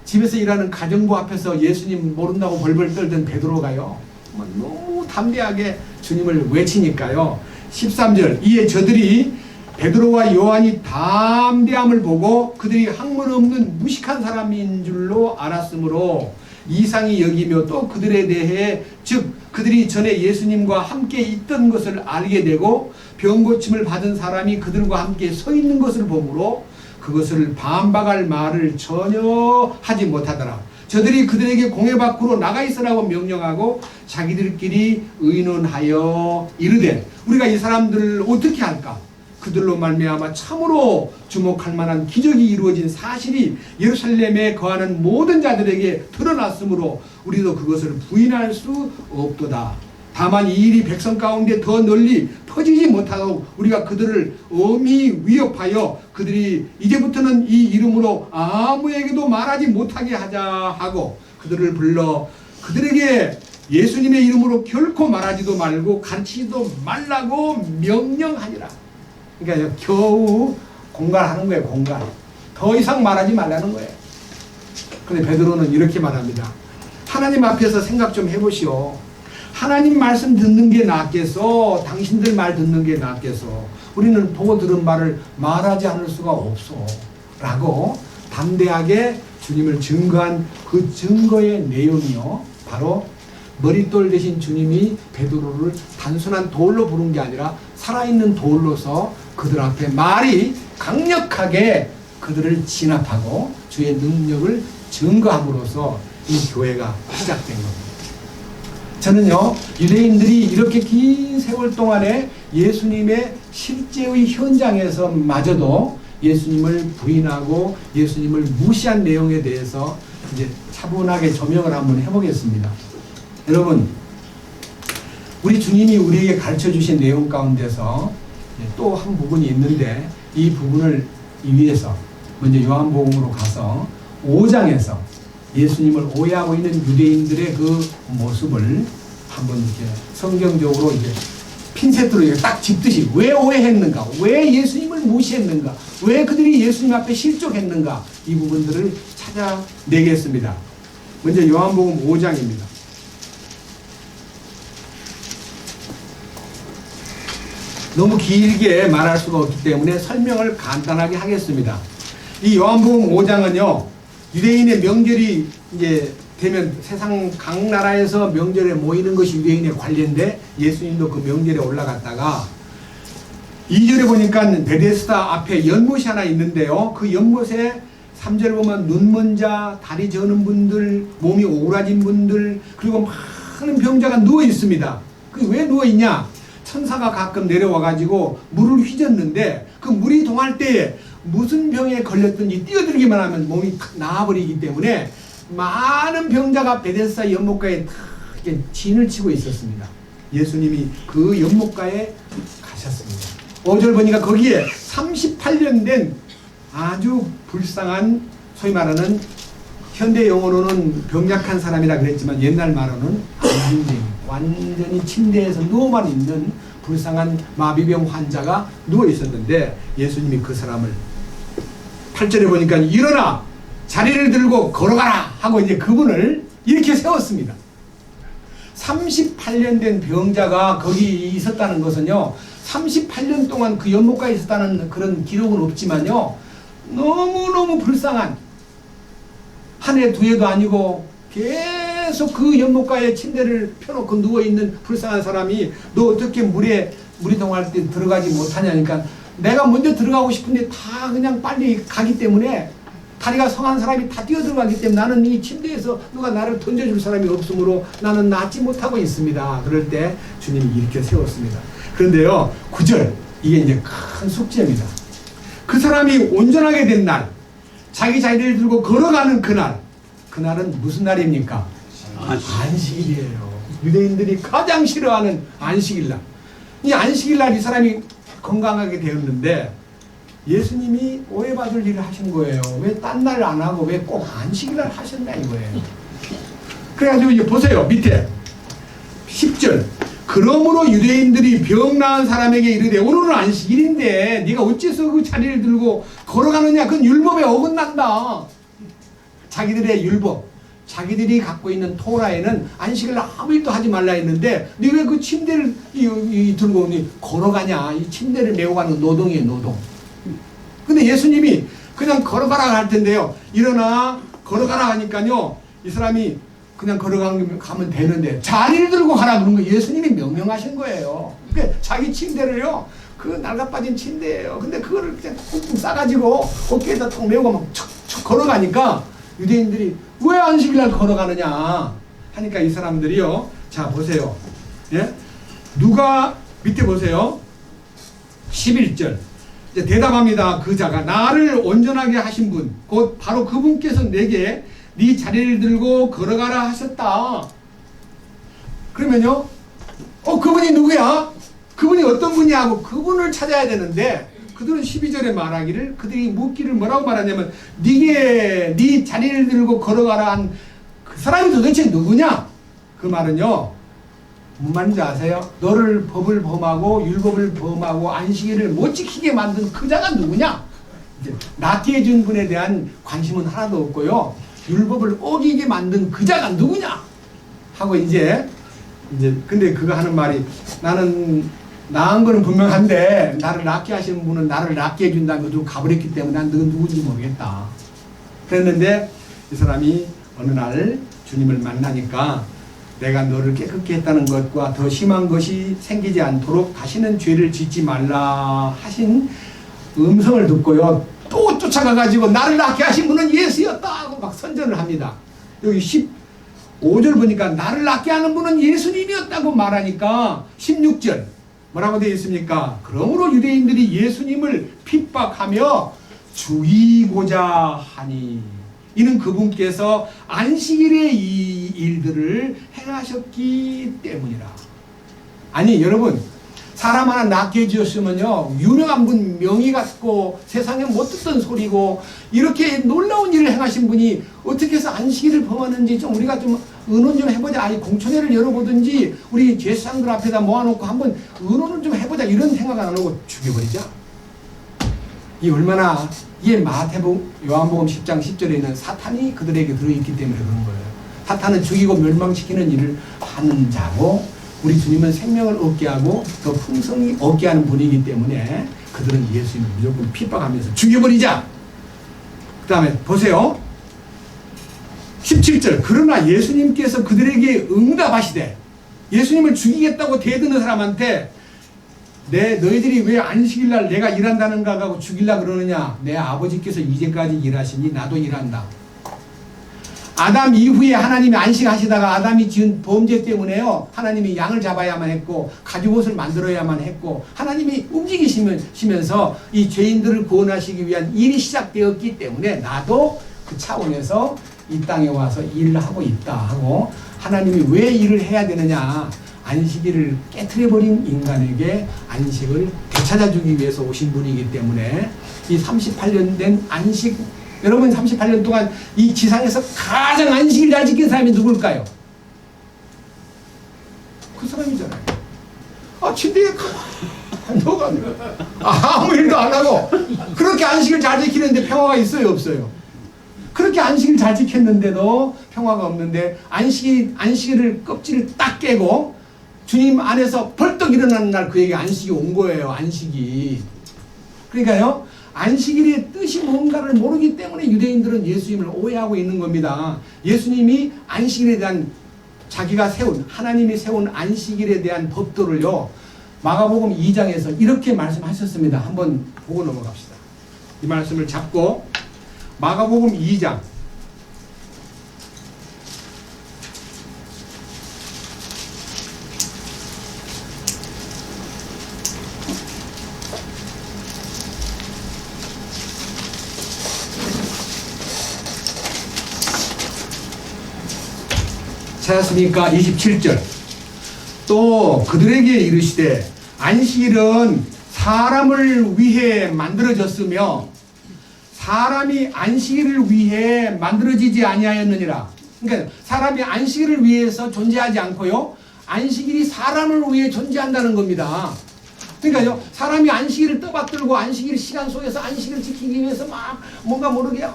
집에서 일하는 가정부 앞에서 예수님 모른다고 벌벌 떨던 베드로가요, 너무 담대하게 주님을 외치니까요. 13절, 이에 저들이 베드로와 요한이 담대함을 보고 그들이 학문 없는 무식한 사람인 줄로 알았으므로 이상히 여기며 또 그들에 대해, 즉 그들이 전에 예수님과 함께 있던 것을 알게 되고 병 고침을 받은 사람이 그들과 함께 서 있는 것을 보므로 그것을 반박할 말을 전혀 하지 못하더라. 저들이 그들에게 공회 밖으로 나가 있으라고 명령하고 자기들끼리 의논하여 이르되, 우리가 이 사람들을 어떻게 할까? 그들로 말미암아 참으로 주목할 만한 기적이 이루어진 사실이 예루살렘에 거하는 모든 자들에게 드러났으므로 우리도 그것을 부인할 수 없도다. 다만 이 일이 백성 가운데 더 널리 퍼지지 못하도록 우리가 그들을 엄히 위협하여 그들이 이제부터는 이 이름으로 아무에게도 말하지 못하게 하자 하고 그들을 불러 그들에게 예수님의 이름으로 결코 말하지도 말고 가르치지도 말라고 명령하니라. 그러니까 겨우 공갈하는 거예요. 공갈. 더 이상 말하지 말라는 거예요. 그런데 베드로는 이렇게 말합니다. 하나님 앞에서 생각 좀 해보시오. 하나님 말씀 듣는 게 낫겠어? 당신들 말 듣는 게 낫겠어? 우리는 보고 들은 말을 말하지 않을 수가 없어. 라고 담대하게 주님을 증거한 그 증거의 내용이요, 바로 머릿돌 대신 주님이 베드로를 단순한 돌로 부른 게 아니라 살아있는 돌로서 그들 앞에 말이 강력하게 그들을 진압하고 주의 능력을 증거함으로써 이 교회가 시작된 겁니다. 저는요, 유대인들이 이렇게 긴 세월 동안에 예수님의 실제의 현장에서 마저도 예수님을 부인하고 예수님을 무시한 내용에 대해서 이제 차분하게 조명을 한번 해보겠습니다. 여러분, 우리 주님이 우리에게 가르쳐 주신 내용 가운데서 또 한 부분이 있는데, 이 부분을 위해서 먼저 요한복음으로 가서 5장에서 예수님을 오해하고 있는 유대인들의 그 모습을 한번 이렇게 성경적으로 이제 핀셋으로 딱 짚듯이 왜 오해했는가, 왜 예수님을 무시했는가, 왜 그들이 예수님 앞에 실족했는가, 이 부분들을 찾아내겠습니다. 먼저 요한복음 5장입니다. 너무 길게 말할 수가 없기 때문에 설명을 간단하게 하겠습니다. 이 요한복음 5장은요, 유대인의 명절이 이제 되면 세상 각 나라에서 명절에 모이는 것이 유대인의 관례인데, 예수님도 그 명절에 올라갔다가 2절에 보니까 베데스다 앞에 연못이 하나 있는데요, 그 연못에 3절 보면 눈먼 자, 다리 저는 분들, 몸이 오그라진 분들, 그리고 많은 병자가 누워 있습니다. 그 왜 누워 있냐? 천사가 가끔 내려와 가지고 물을 휘젓는데 그 물이 동할 때에 무슨 병에 걸렸든지 뛰어들기만 하면 몸이 탁 나아버리기 때문에 많은 병자가 베데스다 연못가에 탁 진을 치고 있었습니다. 예수님이 그 연못가에 가셨습니다. 5절 보니까 거기에 38년 된 아주 불쌍한, 소위 말하는 현대 용어로는 병약한 사람이라 그랬지만 옛날 말로는 안진쟁이, 완전히 침대에서 누워만 있는 불쌍한 마비병 환자가 누워 있었는데, 예수님이 그 사람을 8절에 보니까 일어나 자리를 들고 걸어가라 하고 이제 그분을 이렇게 세웠습니다. 38년 된 병자가 거기 있었다는 것은요, 38년 동안 그 연못가에 있었다는 그런 기록은 없지만요, 너무너무 불쌍한, 한 해 두 해도 아니고 계속 그 연못가에 침대를 펴놓고 누워있는 불쌍한 사람이 너 어떻게 물이 동할 때 들어가지 못하냐니까, 내가 먼저 들어가고 싶은데 다 그냥 빨리 가기 때문에, 다리가 성한 사람이 다 뛰어들어가기 때문에 나는 이 침대에서 누가 나를 던져줄 사람이 없으므로 나는 낫지 못하고 있습니다. 그럴 때 주님이 이렇게 세웠습니다. 그런데요, 9절, 이게 이제 큰 숙제입니다. 그 사람이 온전하게 된 날, 자기 자리를 들고 걸어가는 그날, 그날은 무슨 날입니까? 안식일이에요. 유대인들이 가장 싫어하는 안식일날. 이 안식일날 이 사람이 건강하게 되었는데 예수님이 오해받을 일을 하신 거예요. 왜 딴 날 안 하고 왜 꼭 안식일날 하셨나 이거예요. 그래가지고 이제 보세요. 밑에 10절. 그러므로 유대인들이 병 나은 사람에게 이르되 오늘은 안식일인데 네가 어째서 그 자리를 들고 걸어가느냐. 그건 율법에 어긋난다. 자기들의 율법, 자기들이 갖고 있는 토라에는 안식을 아무 일도 하지 말라 했는데 네 왜 그 침대를 들고 걸어가냐. 이 침대를 메고 가는 노동이에요. 노동. 근데 예수님이 그냥 걸어가라 할 텐데요. 일어나 걸어가라 하니까요. 이 사람이 그냥 걸어가면 되는데 자리를 들고 가라 그런 거 예수님이 명령하신 거예요. 그러니까 자기 침대를요. 그 낡아빠진 침대예요. 근데 그거를 그냥 꾹꾹 싸가지고 어깨에다 턱 메고 막 척척 걸어가니까 유대인들이 왜 안식일날 걸어가느냐 하니까 이 사람들이요. 자 보세요. 예? 누가 밑에 보세요. 11절. 이제 대답합니다. 그 자가 나를 온전하게 하신 분 곧 바로 그분께서 내게 네 자리를 들고 걸어가라 하셨다. 그러면요. 그분이 누구야? 그분이 어떤 분이야 하고 그분을 찾아야 되는데 그들은 12절에 말하기를 그들이 묻기를 뭐라고 말하냐면 네 자리를 들고 걸어가라 한 그 사람이 도대체 누구냐? 그 말은요. 무슨 말인지 아세요? 너를 법을 범하고 율법을 범하고 안식일을 못 지키게 만든 그 자가 누구냐? 이제 낫게 해준 분에 대한 관심은 하나도 없고요. 율법을 어기게 만든 그 자가 누구냐? 하고 이제 근데 그거 하는 말이 나는 나은 거는 분명한데 나를 낫게 하시는 분은 나를 낫게 해준다는 것도 가버렸기 때문에 난 너는 누군지 모르겠다. 그랬는데 이 사람이 어느 날 주님을 만나니까 내가 너를 깨끗게 했다는 것과 더 심한 것이 생기지 않도록 다시는 죄를 짓지 말라 하신 음성을 듣고요. 또 쫓아가가지고 나를 낫게 하신 분은 예수였다 하고 막 선전을 합니다. 여기 15절 보니까 나를 낫게 하는 분은 예수님이었다고 말하니까 16절 뭐라고 되어 있습니까? 그러므로 유대인들이 예수님을 핍박하며 죽이고자 하니 이는 그분께서 안식일에 이 일들을 행하셨기 때문이라. 아니 여러분 사람 하나 낫게 해주셨으면요 유명한 분 명의 같고 세상에 못 듣던 소리고 이렇게 놀라운 일을 행하신 분이 어떻게 해서 안식일을 범하는지 좀 우리가 좀 의논 좀 해보자. 아니 공청회를 열어보든지 우리 제사장들 앞에다 모아놓고 한번 의논을 좀 해보자. 이런 생각 안 하고 죽여버리자. 이 얼마나 이게 마태복음 요한복음 10장 10절에 있는 사탄이 그들에게 들어있기 때문에 그런 거예요. 사탄은 죽이고 멸망시키는 일을 하는 자고 우리 주님은 생명을 얻게 하고 더 풍성히 얻게 하는 분이기 때문에 그들은 예수님을 무조건 핍박하면서 죽여버리자. 그 다음에 보세요. 17절 그러나 예수님께서 그들에게 응답하시되 예수님을 죽이겠다고 대드는 사람한테 너희들이 왜 안식일날 내가 일한다는가 하고 죽이려 그러느냐. 내 아버지께서 이제까지 일하시니 나도 일한다. 아담 이후에 하나님이 안식하시다가 아담이 지은 범죄 때문에요. 하나님이 양을 잡아야만 했고 가죽옷을 만들어야만 했고 하나님이 움직이시면서 이 죄인들을 구원하시기 위한 일이 시작되었기 때문에 나도 그 차원에서 이 땅에 와서 일을 하고 있다 하고 하나님이 왜 일을 해야 되느냐. 안식일을 깨트려버린 인간에게 안식을 되찾아주기 위해서 오신 분이기 때문에 이 38년 된 안식 여러분 38년 동안 이 지상에서 가장 안식일 잘 지킨 사람이 누굴까요? 그 사람이잖아요. 침대에 너가 아무 일도 안 하고 그렇게 안식일 잘 지키는데 평화가 있어요 없어요? 그렇게 안식일 잘 지켰는데도 평화가 없는데 안식일을 껍질을 딱 깨고 주님 안에서 벌떡 일어나는 날 그에게 안식이 온 거예요. 안식이. 그러니까요. 안식일의 뜻이 뭔가를 모르기 때문에 유대인들은 예수님을 오해하고 있는 겁니다. 예수님이 안식일에 대한 자기가 세운 하나님이 세운 안식일에 대한 법도를요. 마가복음 2장에서 이렇게 말씀하셨습니다. 한번 보고 넘어갑시다. 이 말씀을 잡고 마가복음 2장 찾았습니까? 27절 또 그들에게 이르시되 안식일은 사람을 위해 만들어졌으며 사람이 안식일을 위해 만들어지지 아니하였느니라. 그러니까 사람이 안식일을 위해서 존재하지 않고요, 안식일이 사람을 위해 존재한다는 겁니다. 그러니까요, 사람이 안식일을 떠받들고 안식일 시간 속에서 안식일을 지키기 위해서 막 뭔가 모르게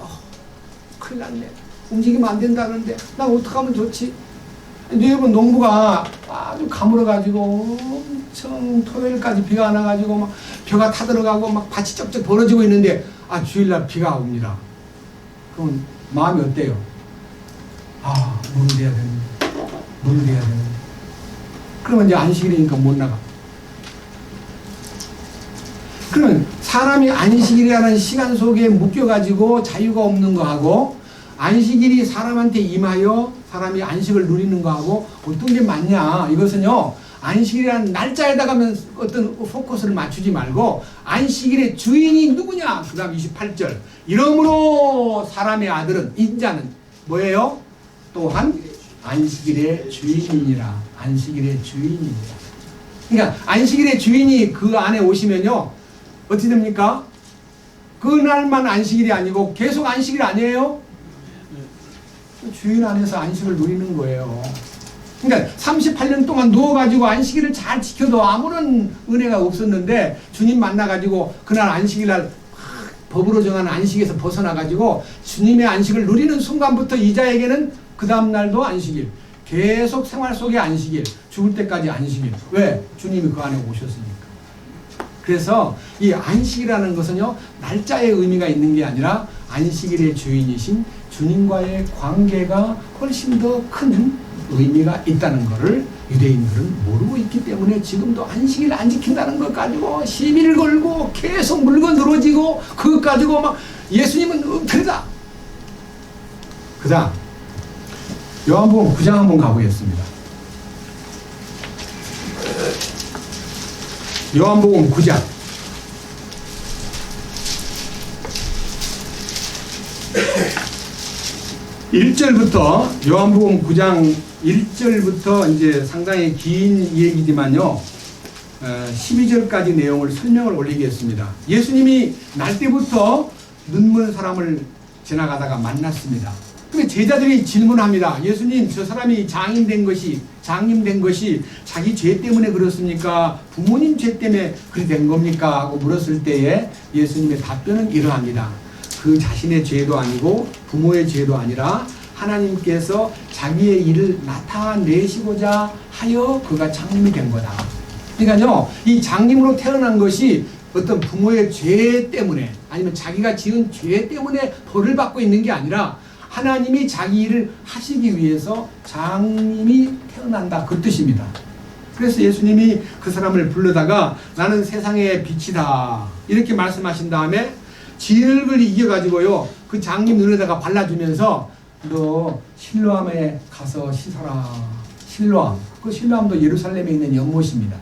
큰일 났네, 움직이면 안 된다는데 나 어떡하면 좋지? 여러분, 농부가 아주 가물어가지고 엄청 토요일까지 비가 안 와가지고 막 벼가 타들어가고 막 밭이 쩍쩍 벌어지고 있는데 주일날 비가 옵니다. 그럼 마음이 어때요? 물을 내야 되는데, 물을 내야 되는데. 그러면 이제 안식일이니까 못 나가. 그러면 사람이 안식일이라는 시간 속에 묶여가지고 자유가 없는 거하고, 안식일이 사람한테 임하여 사람이 안식을 누리는 거하고 어떤 게 맞냐? 이것은요, 안식일이라는 날짜에다가면 어떤 포커스를 맞추지 말고 안식일의 주인이 누구냐? 그 다음 28절, 이러므로 사람의 아들은, 인자는 뭐예요? 또한 안식일의 주인이니라. 안식일의 주인이니라. 그러니까 안식일의 주인이 그 안에 오시면요, 어떻게 됩니까? 그날만 안식일이 아니고 계속 안식일 아니에요? 주인 안에서 안식을 누리는 거예요. 그러니까 38년 동안 누워가지고 안식일을 잘 지켜도 아무런 은혜가 없었는데, 주님 만나가지고 그날 안식일날 법으로 정한 안식에서 벗어나가지고 주님의 안식을 누리는 순간부터 이자에게는 그 다음날도 안식일, 계속 생활 속의 안식일, 죽을 때까지 안식일. 왜? 주님이 그 안에 오셨으니까. 그래서 이 안식이라는 것은요, 날짜의 의미가 있는 게 아니라 안식일의 주인이신 주님과의 관계가 훨씬 더 큰 의미가 있다는 것을 유대인들은 모르고 있기 때문에 지금도 안식일 안 지킨다는 것 가지고 시비를 걸고 계속 물건 늘어지고, 그것 가지고 막 예수님은 엉터리다. 그 다음 요한복음 9장 한번 가보겠습니다. 요한복음 9장 1절부터, 요한복음 9장 1절부터 이제 상당히 긴 얘기지만요, 12절까지 내용을 설명을 올리겠습니다. 예수님이 날 때부터 눈먼 사람을 지나가다가 만났습니다. 그런데 제자들이 질문합니다. 예수님, 저 사람이 장인 된 것이 자기 죄 때문에 그렇습니까? 부모님 죄 때문에 그리 된 겁니까? 하고 물었을 때에 예수님의 답변은 이러합니다. 그 자신의 죄도 아니고 부모의 죄도 아니라 하나님께서 자기의 일을 나타내시고자 하여 그가 장님이 된 거다. 그러니까요, 이 장님으로 태어난 것이 어떤 부모의 죄 때문에, 아니면 자기가 지은 죄 때문에 벌을 받고 있는 게 아니라 하나님이 자기 일을 하시기 위해서 장님이 태어난다, 그 뜻입니다. 그래서 예수님이 그 사람을 불러다가 나는 세상의 빛이다 이렇게 말씀하신 다음에 진흙을 이겨가지고요, 그 장님 눈에다가 발라주면서 너 실로암에 가서 씻어라. 실로암, 그 실로암도 예루살렘에 있는 연못입니다.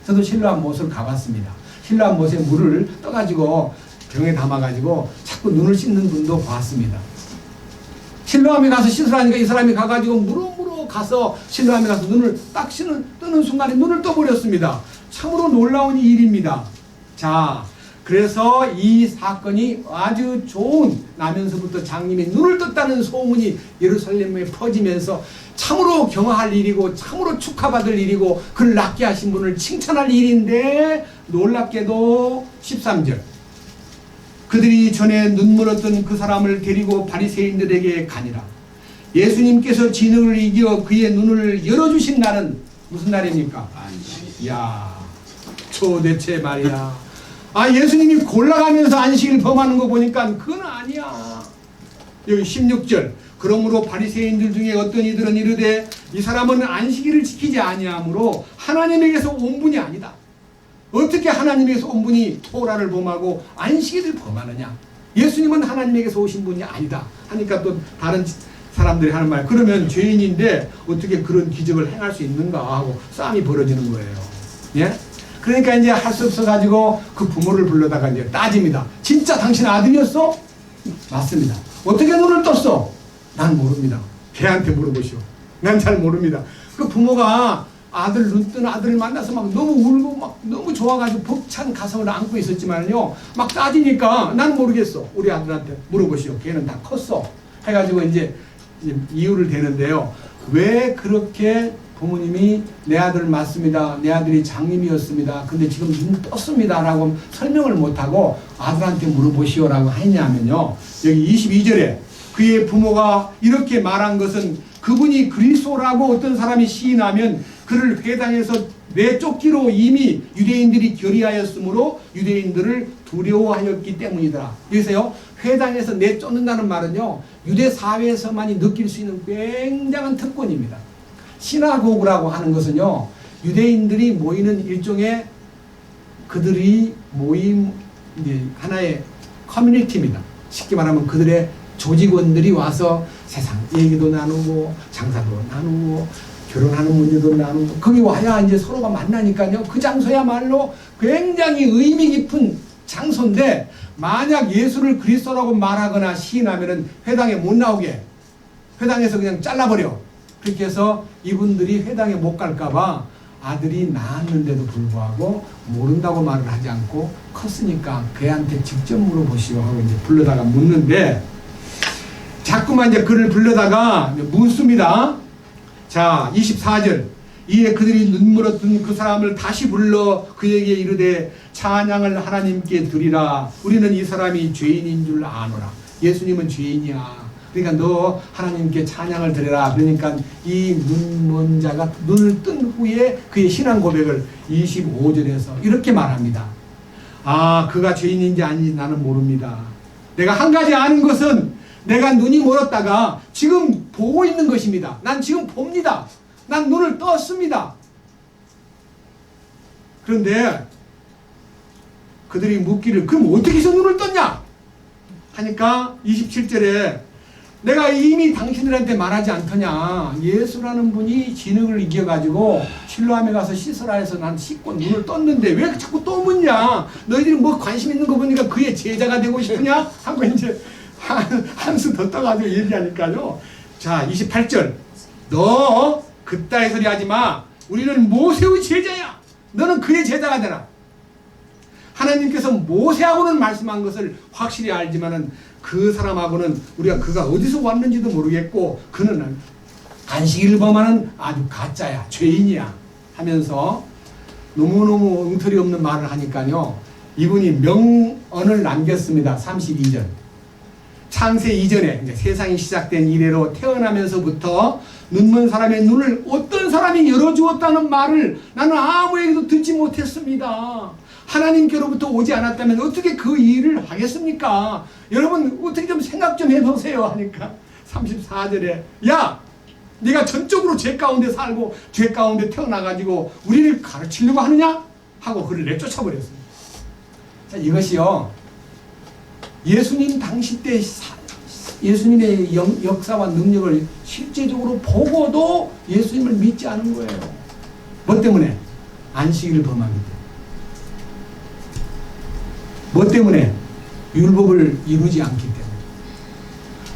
저도 실로암 못을 가봤습니다. 실로암 못에 물을 떠가지고 병에 담아가지고 자꾸 눈을 씻는 분도 봤습니다. 실로암에 가서 씻으라니까 이 사람이 가가지고 무릎으로 가서 실로암에 가서 눈을 딱 뜨는 순간에 눈을 떠버렸습니다. 참으로 놀라운 일입니다. 자, 그래서 이 사건이 아주 좋은, 나면서부터 장님이 눈을 떴다는 소문이 예루살렘에 퍼지면서 참으로 경화할 일이고 참으로 축하받을 일이고 그를 낫게 하신 분을 칭찬할 일인데, 놀랍게도 13절, 그들이 전에 눈물었던 그 사람을 데리고 바리새인들에게 가니라. 예수님께서 진흙을 이겨 그의 눈을 열어주신 날은 무슨 날입니까? 이야, 도대체 말이야. 예수님이 골라가면서 안식일 범하는 거 보니까 그건 아니야. 여기 16절, 그러므로 바리새인들 중에 어떤 이들은 이르되 이 사람은 안식일을 지키지 아니하므로 하나님에게서 온 분이 아니다. 어떻게 하나님에게서 온 분이 토라를 범하고 안식일을 범하느냐? 예수님은 하나님에게서 오신 분이 아니다 하니까 또 다른 사람들이 하는 말, 그러면 죄인인데 어떻게 그런 기적을 행할 수 있는가 하고 싸움이 벌어지는 거예요. 예? 그러니까 이제 할 수 없어가지고 그 부모를 불러다가 이제 따집니다. 진짜 당신 아들이었어? 맞습니다. 어떻게 눈을 떴어? 난 모릅니다. 걔한테 물어보시오. 난 잘 모릅니다. 그 부모가 눈 뜬 아들을 만나서 막 너무 울고 막 너무 좋아가지고 벅찬 가슴을 안고 있었지만요, 막 따지니까 난 모르겠어. 우리 아들한테 물어보시오. 걔는 다 컸어. 해가지고 이제 이제 이유를 대는데요. 왜 그렇게 부모님이 내 아들 맞습니다. 내 아들이 장님이었습니다. 근데 지금 눈 떴습니다. 라고 설명을 못하고 아들한테 물어보시오라고 했냐면요. 여기 22절에 그의 부모가 이렇게 말한 것은 그분이 그리스도라고 어떤 사람이 시인하면 그를 회당에서 내쫓기로 이미 유대인들이 결의하였으므로 유대인들을 두려워하였기 때문이더라. 그래서요, 회당에서 내쫓는다는 말은요, 유대 사회에서만이 느낄 수 있는 굉장한 특권입니다. 시나고그라고 하는 것은요, 유대인들이 모이는 일종의 그들이 모임 하나의 커뮤니티입니다. 쉽게 말하면 그들의 조직원들이 와서 세상 얘기도 나누고 장사도 나누고 결혼하는 문제도 나누고 거기 와야 이제 서로가 만나니까요. 그 장소야말로 굉장히 의미 깊은 장소인데 만약 예수를 그리스도라고 말하거나 시인하면은 회당에 못 나오게 회당에서 그냥 잘라버려. 그렇게 해서 이분들이 회당에 못 갈까봐 아들이 낳았는데도 불구하고 모른다고 말을 하지 않고 컸으니까 걔한테 직접 물어보시오 하고 이제 불러다가 묻는데 자꾸만 이제 그를 불러다가 묻습니다. 자, 24절. 이에 그들이 눈물어 뜬 그 사람을 다시 불러 그에게 이르되 찬양을 하나님께 드리라. 우리는 이 사람이 죄인인 줄 아노라. 예수님은 죄인이야. 그러니까 너 하나님께 찬양을 드려라. 그러니까 이 눈먼 자가 눈을 뜬 후에 그의 신앙 고백을 25절에서 이렇게 말합니다. 아, 그가 죄인인지 아닌지 나는 모릅니다. 내가 한 가지 아는 것은 내가 눈이 멀었다가 지금 보고 있는 것입니다. 난 지금 봅니다. 난 눈을 떴습니다. 그런데 그들이 묻기를 그럼 어떻게 해서 눈을 떴냐? 하니까 27절에 내가 이미 당신들한테 말하지 않더냐. 예수라는 분이 진흙을 이겨가지고 실로암에 가서 씻으라 해서 난 씻고 눈을 떴는데 왜 자꾸 또 묻냐? 너희들이 뭐 관심 있는 거 보니까 그의 제자가 되고 싶으냐? 하고 이제 한수 더 떠가지고 얘기하니까요. 자, 28절. 너 그따위 소리 하지 마. 우리는 모세의 제자야. 너는 그의 제자가 되라. 하나님께서 모세하고는 말씀한 것을 확실히 알지만은 그 사람하고는 우리가 그가 어디서 왔는지도 모르겠고 그는 안식일을 범하는 아주 가짜야. 죄인이야. 하면서 너무너무 엉터리 없는 말을 하니까요. 이분이 명언을 남겼습니다. 32절. 창세 이전에 이제 세상이 시작된 이래로 태어나면서부터 눈먼 사람의 눈을 어떤 사람이 열어주었다는 말을 나는 아무에게도 듣지 못했습니다. 하나님께로부터 오지 않았다면 어떻게 그 일을 하겠습니까? 여러분 어떻게 좀 생각 좀 해보세요 하니까 34절에 야! 네가 전적으로 죄 가운데 살고 죄 가운데 태어나가지고 우리를 가르치려고 하느냐? 하고 그를 내쫓아버렸습니다. 이것이요, 예수님 당시 때 예수님의 역사와 능력을 실제적으로 보고도 예수님을 믿지 않은 거예요. 뭐 때문에? 안식일을 범하기 때문에. 뭐 때문에? 율법을 이루지 않기 때문에.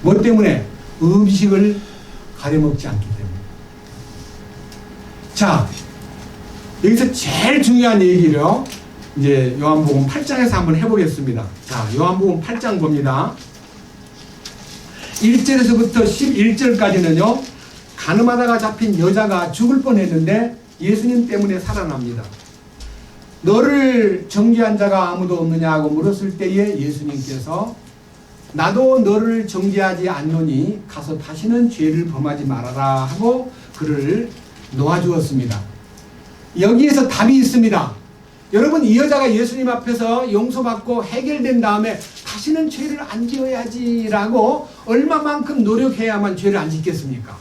뭐 때문에? 음식을 가려먹지 않기 때문에. 자, 여기서 제일 중요한 얘기를요, 이제 요한복음 8장에서 한번 해보겠습니다. 자, 요한복음 8장 봅니다. 1절에서부터 11절까지는요, 가늠하다가 잡힌 여자가 죽을 뻔했는데 예수님 때문에 살아납니다. 너를 정죄한 자가 아무도 없느냐고 물었을 때에 예수님께서 나도 너를 정죄하지 않노니 가서 다시는 죄를 범하지 말아라 하고 그를 놓아주었습니다. 여기에서 답이 있습니다. 여러분, 이 여자가 예수님 앞에서 용서받고 해결된 다음에 다시는 죄를 안 지어야지 라고 얼마만큼 노력해야만 죄를 안 짓겠습니까?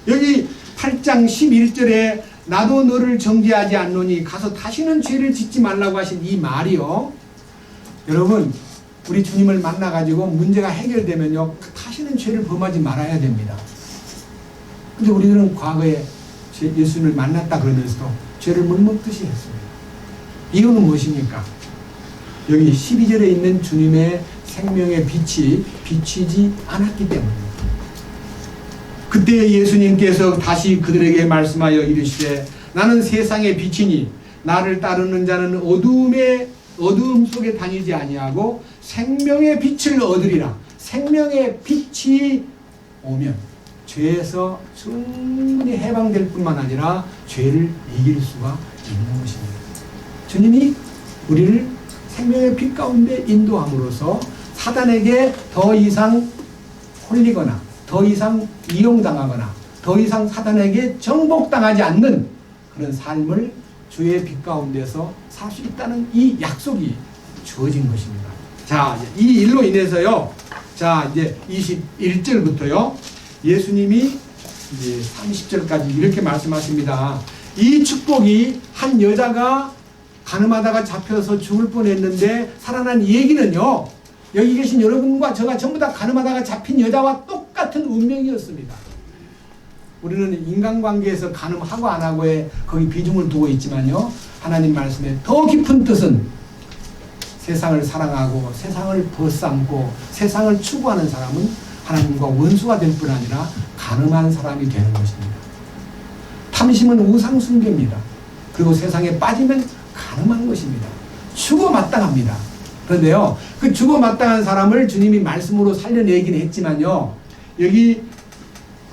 여기 8장 11절에 나도 너를 정죄하지 않노니 가서 다시는 죄를 짓지 말라고 하신 이 말이요, 여러분 우리 주님을 만나가지고 문제가 해결되면요 다시는 죄를 범하지 말아야 됩니다. 근데 우리들은 과거에 예수님을 만났다 그러면서도 죄를 못 먹듯이 했습니다. 이유는 무엇입니까? 여기 12절에 있는 주님의 생명의 빛이 비치지 않았기 때문입니다. 그때 예수님께서 다시 그들에게 말씀하여 이르시되 나는 세상의 빛이니 나를 따르는 자는 어두움 속에 다니지 아니하고 생명의 빛을 얻으리라. 생명의 빛이 오면 죄에서 충분히 해방될 뿐만 아니라 죄를 이길 수가 있는 것입니다. 주님이 우리를 생명의 빛 가운데 인도함으로써 사단에게 더 이상 홀리거나 더 이상 이용당하거나 더 이상 사단에게 정복당하지 않는 그런 삶을 주의 빛 가운데서 살 수 있다는 이 약속이 주어진 것입니다. 자, 이 일로 인해서요. 자, 이제 21절부터요. 예수님이 이제 30절까지 이렇게 말씀하십니다. 이 축복이 한 여자가 가늠하다가 잡혀서 죽을 뻔했는데 살아난 이 얘기는요. 여기 계신 여러분과 저가 전부 다 가늠하다가 잡힌 여자와 똑같은 운명이었습니다. 우리는 인간관계에서 가늠하고 안 하고에 거기 비중을 두고 있지만요. 하나님 말씀에 더 깊은 뜻은 세상을 사랑하고 세상을 벗삼고 세상을 추구하는 사람은 하나님과 원수가 될 뿐 아니라 가늠한 사람이 되는 것입니다. 탐심은 우상 숭배입니다. 그리고 세상에 빠지면 가늠한 것입니다. 죽어 마땅합니다. 그런데요, 그 죽어 마땅한 사람을 주님이 말씀으로 살려내긴 했지만요, 여기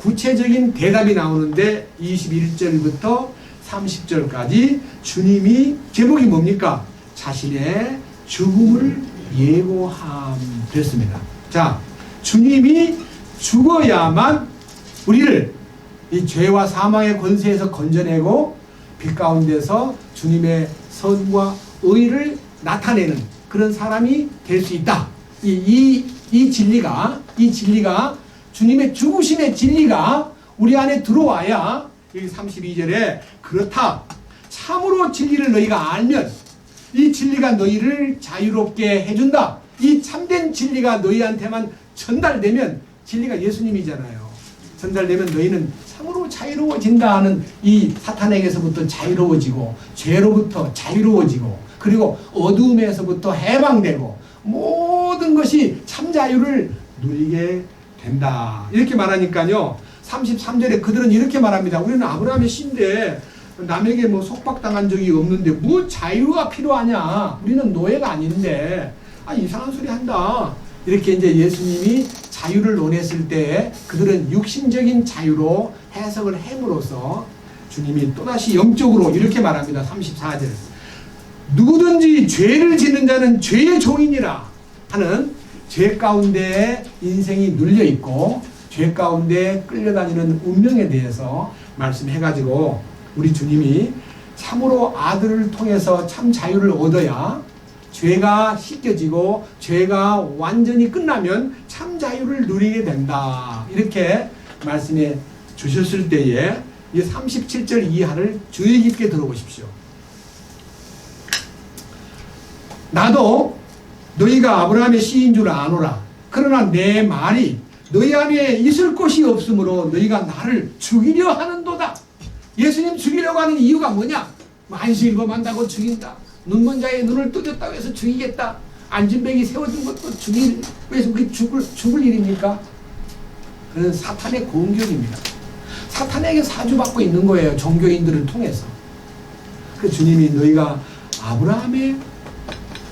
구체적인 대답이 나오는데 21절부터 30절까지 주님이 제목이 뭡니까? 자신의 죽음을 예고함 됐습니다. 자, 주님이 죽어야만 우리를 이 죄와 사망의 권세에서 건져내고 빛 가운데서 주님의 선과 의를 나타내는 그런 사람이 될 수 있다. 이 진리가 주님의 죽으심의 진리가 우리 안에 들어와야 여기 32절에 그렇다. 참으로 진리를 너희가 알면 이 진리가 너희를 자유롭게 해준다. 이 참된 진리가 너희한테만 전달되면 진리가 예수님이잖아요. 전달되면 너희는 참으로 자유로워진다 하는 이 사탄에게서부터 자유로워지고 죄로부터 자유로워지고 그리고 어두움에서부터 해방되고 모든 것이 참 자유를 누리게 된다. 이렇게 말하니까요. 33절에 그들은 이렇게 말합니다. 우리는 아브라함의 씨인데 남에게 뭐 속박당한 적이 없는데 뭐 자유가 필요하냐. 우리는 노예가 아닌데 이상한 소리 한다. 이렇게 이제 예수님이 자유를 논했을 때 그들은 육신적인 자유로 해석을 함으로써 주님이 또다시 영적으로 이렇게 말합니다. 34절. 누구든지 죄를 짓는 자는 죄의 종이니라 하는 죄 가운데 인생이 눌려있고 죄 가운데 끌려다니는 운명에 대해서 말씀해가지고 우리 주님이 참으로 아들을 통해서 참 자유를 얻어야 죄가 씻겨지고 죄가 완전히 끝나면 참 자유를 누리게 된다. 이렇게 말씀해 주셨을 때에 이 37절 이하를 주의 깊게 들어보십시오. 나도 너희가 아브라함의 씨인 줄 아노라. 그러나 내 말이 너희 안에 있을 곳이 없으므로 너희가 나를 죽이려 하는도다. 예수님 죽이려고 하는 이유가 뭐냐? 안식 일범한다고 죽인다. 눈먼 자의 눈을 뜨겠다고 해서 죽이겠다. 안진뱅이 세워진 것도 왜서 그게 죽을 일입니까? 그건 사탄의 공격입니다. 사탄에게 사주받고 있는 거예요. 종교인들을 통해서. 그 주님이 너희가 아브라함의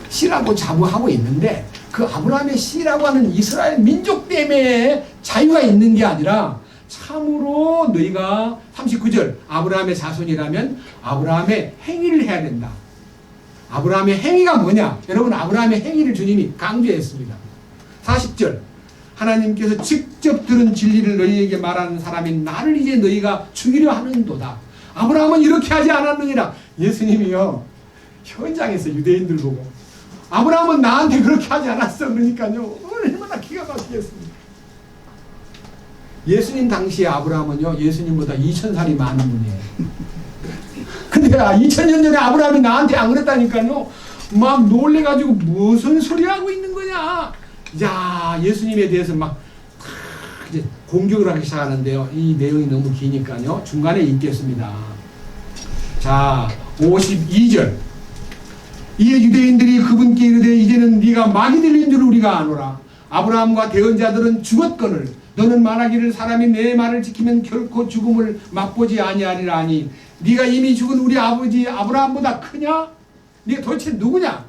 씨라고 자부하고 있는데 그 아브라함의 씨라고 하는 이스라엘 민족 때문에 자유가 있는 게 아니라 참으로 너희가 39절 아브라함의 자손이라면 아브라함의 행위를 해야 된다. 아브라함의 행위가 뭐냐? 여러분 아브라함의 행위를 주님이 강조했습니다. 40절 하나님께서 직접 들은 진리를 너희에게 말하는 사람인 나를 이제 너희가 죽이려 하는도다. 아브라함은 이렇게 하지 않았느니라. 예수님이요 현장에서 유대인들 보고 아브라함은 나한테 그렇게 하지 않았어. 그러니까요 얼마나 기가 막히겠습니까? 예수님 당시에 아브라함은요 예수님보다 2000살이 많은 분이에요. 근데 2000년 전에 아브라함이 나한테 안 그랬다니까요. 막 놀래가지고 무슨 소리 하고 있는 거냐. 야 예수님에 대해서 막 이제 공격을 하기 시작하는데요. 이 내용이 너무 기니까요 중간에 읽겠습니다. 자 52절 이에 유대인들이 그분께 이르되 이제는 네가 마귀 들린 줄 우리가 아노라. 아브라함과 대언 자들은 죽었거늘 너는 말하기를 사람이 내 말을 지키면 결코 죽음을 맛보지 아니하리라 하니 네가 이미 죽은 우리 아버지 아브라함보다 크냐? 네가 도대체 누구냐?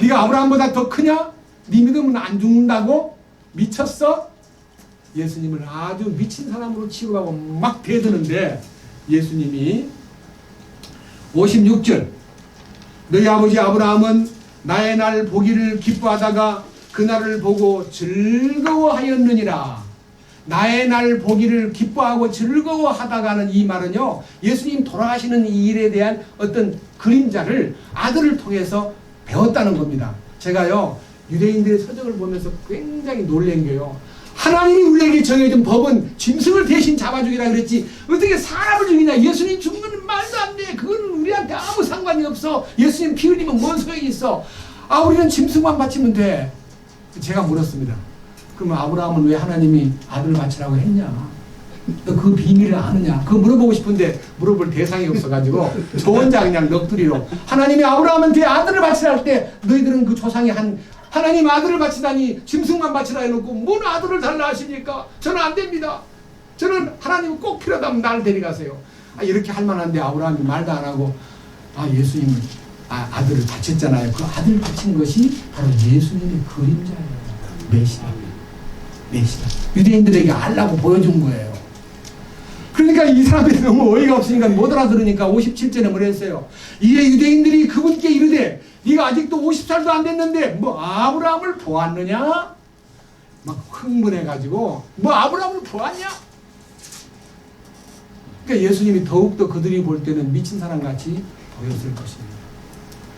네가 아브라함보다 더 크냐? 네 믿음은 안 죽는다고? 미쳤어? 예수님을 아주 미친 사람으로 취급하고 막 대드는데 예수님이 56절 너희 아버지 아브라함은 나의 날 보기를 기뻐하다가 그날을 보고 즐거워하였느니라. 나의 날 보기를 기뻐하고 즐거워하다가는 이 말은요, 예수님 돌아가시는 이 일에 대한 어떤 그림자를 아들을 통해서 배웠다는 겁니다. 제가요 유대인들의 서적을 보면서 굉장히 놀란 게요, 하나님이 우리에게 정해준 법은 짐승을 대신 잡아주기라 그랬지 어떻게 사람을 죽이냐. 예수님 죽는 말도 안 돼. 그건 우리한테 아무 상관이 없어. 예수님 피 흘리면 뭔 소용이 있어. 아, 우리는 짐승만 바치면 돼. 제가 물었습니다. 그럼 아브라함은 왜 하나님이 아들을 바치라고 했냐? 너 그 비밀을 아느냐? 그거 물어보고 싶은데 물어볼 대상이 없어가지고 저 혼자 그냥 넋두리로 하나님이 아브라함한테 아들을 바치라 할 때 너희들은 그 조상이 하나님 아들을 바치다니 짐승만 바치라 해놓고 뭔 아들을 달라 하시니까 저는 안 됩니다. 저는 하나님 꼭 필요하다면 나를 데려가세요. 이렇게 할 만한데 아브라함이 말도 안 하고 예수님을 아들을 바쳤잖아요. 그 아들을 바친 것이 바로 예수님의 그림자예요. 메시아. 유대인들에게 알라고 보여준 거예요. 그러니까 이 사람들이 너무 어이가 없으니까 못 알아들으니까 57절에 뭐라 했어요? 이에 유대인들이 그분께 이르되 네가 아직도 50살도 안 됐는데 뭐 아브라함을 보았느냐? 막 흥분해가지고 뭐 아브라함을 보았냐? 그러니까 예수님이 더욱더 그들이 볼 때는 미친 사람같이 보였을 것입니다.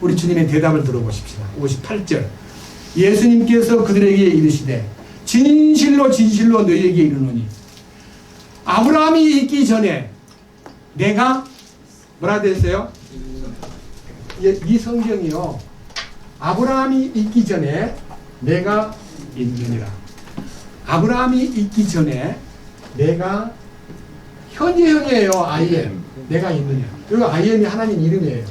우리 주님의 대답을 들어보십시다. 58절 예수님께서 그들에게 이르시되 진실로 진실로 너희에게 이르노니 아브라함이 있기 전에 내가 뭐라 됐어요? 이 성경이요, 아브라함이 있기 전에 내가 있느니라. 아브라함이 있기 전에 내가 현재형이에요. I am. 내가 있느냐. 그리고 I am이 하나님 이름이에요.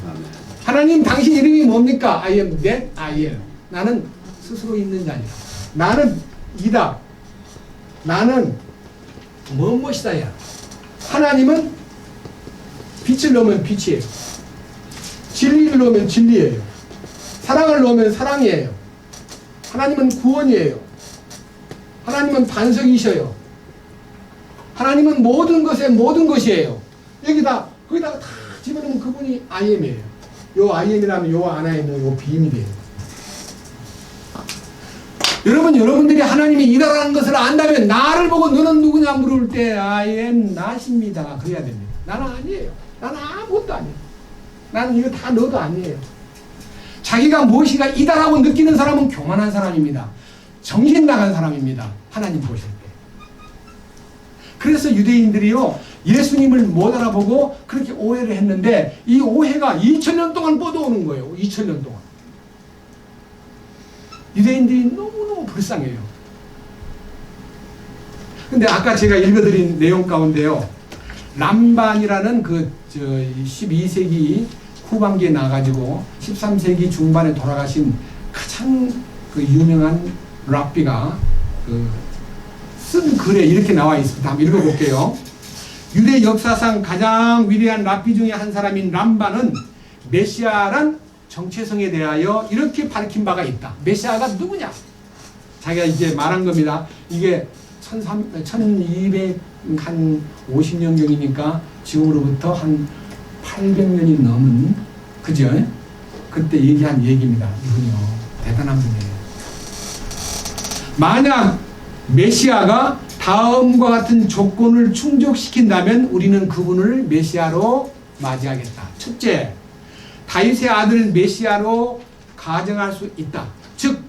하나님 당신 이름이 뭡니까? I am that I am. 나는 스스로 있는 자니라. 나는 이다. 나는 무엇이다야. 하나님은 빛을 넣으면 빛이에요. 진리를 넣으면 진리예요. 사랑을 넣으면 사랑이에요. 하나님은 구원이에요. 하나님은 반석이셔요. 하나님은 모든 것의 모든 것이에요. 거기다가 다 집어넣으면 그분이 I am이에요. 요 I am이라면 요 안에 있는 요 비밀이에요. 여러분들이 하나님이 이다라는 것을 안다면 나를 보고 너는 누구냐 물을 때 I am not입니다. 그래야 됩니다. 나는 아니에요. 나는 아무것도 아니에요. 나는 이거 다 너도 아니에요. 자기가 무엇이가 이다라고 느끼는 사람은 교만한 사람입니다. 정신 나간 사람입니다. 하나님 보실 때. 그래서 유대인들이요, 예수님을 못 알아보고 그렇게 오해를 했는데 이 오해가 2000년 동안 뻗어오는 거예요. 2000년 동안. 유대인들이 너무너무 불쌍해요. 근데 아까 제가 읽어드린 내용 가운데요, 람반이라는 12세기 후반기에 나가지고 13세기 중반에 돌아가신 가장 유명한 랍비가 쓴 글에 이렇게 나와 있습니다. 한번 읽어볼게요. 유대 역사상 가장 위대한 랍비 중에 한 사람인 람반은 메시아란 정체성에 대하여 이렇게 밝힌 바가 있다. 메시아가 누구냐? 자기가 이제 말한 겁니다. 이게 1250년경이니까 지금으로부터 한 800년이 넘은, 그죠? 그때 얘기한 얘기입니다. 이분이요, 대단한 분이에요. 만약 메시아가 다음과 같은 조건을 충족시킨다면 우리는 그분을 메시아로 맞이하겠다. 첫째, 다윗의 아들 메시아로 가정할 수 있다. 즉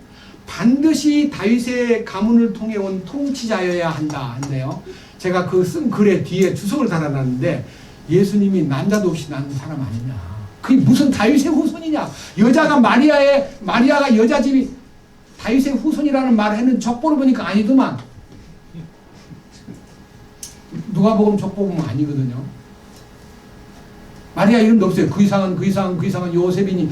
반드시 다윗의 가문을 통해 온 통치자여야 한다 한대요. 제가 그 쓴 글에 뒤에 주석을 달아놨는데 예수님이 남자도 없이 낳은 사람 아니냐. 그게 무슨 다윗의 후손이냐. 마리아가 여자 집이 다윗의 후손이라는 말을 했는 족보를 보니까 아니더만. 누가복음 족보 보면 아니거든요. 마리아 이름도 없어요. 그 이상은 요셉이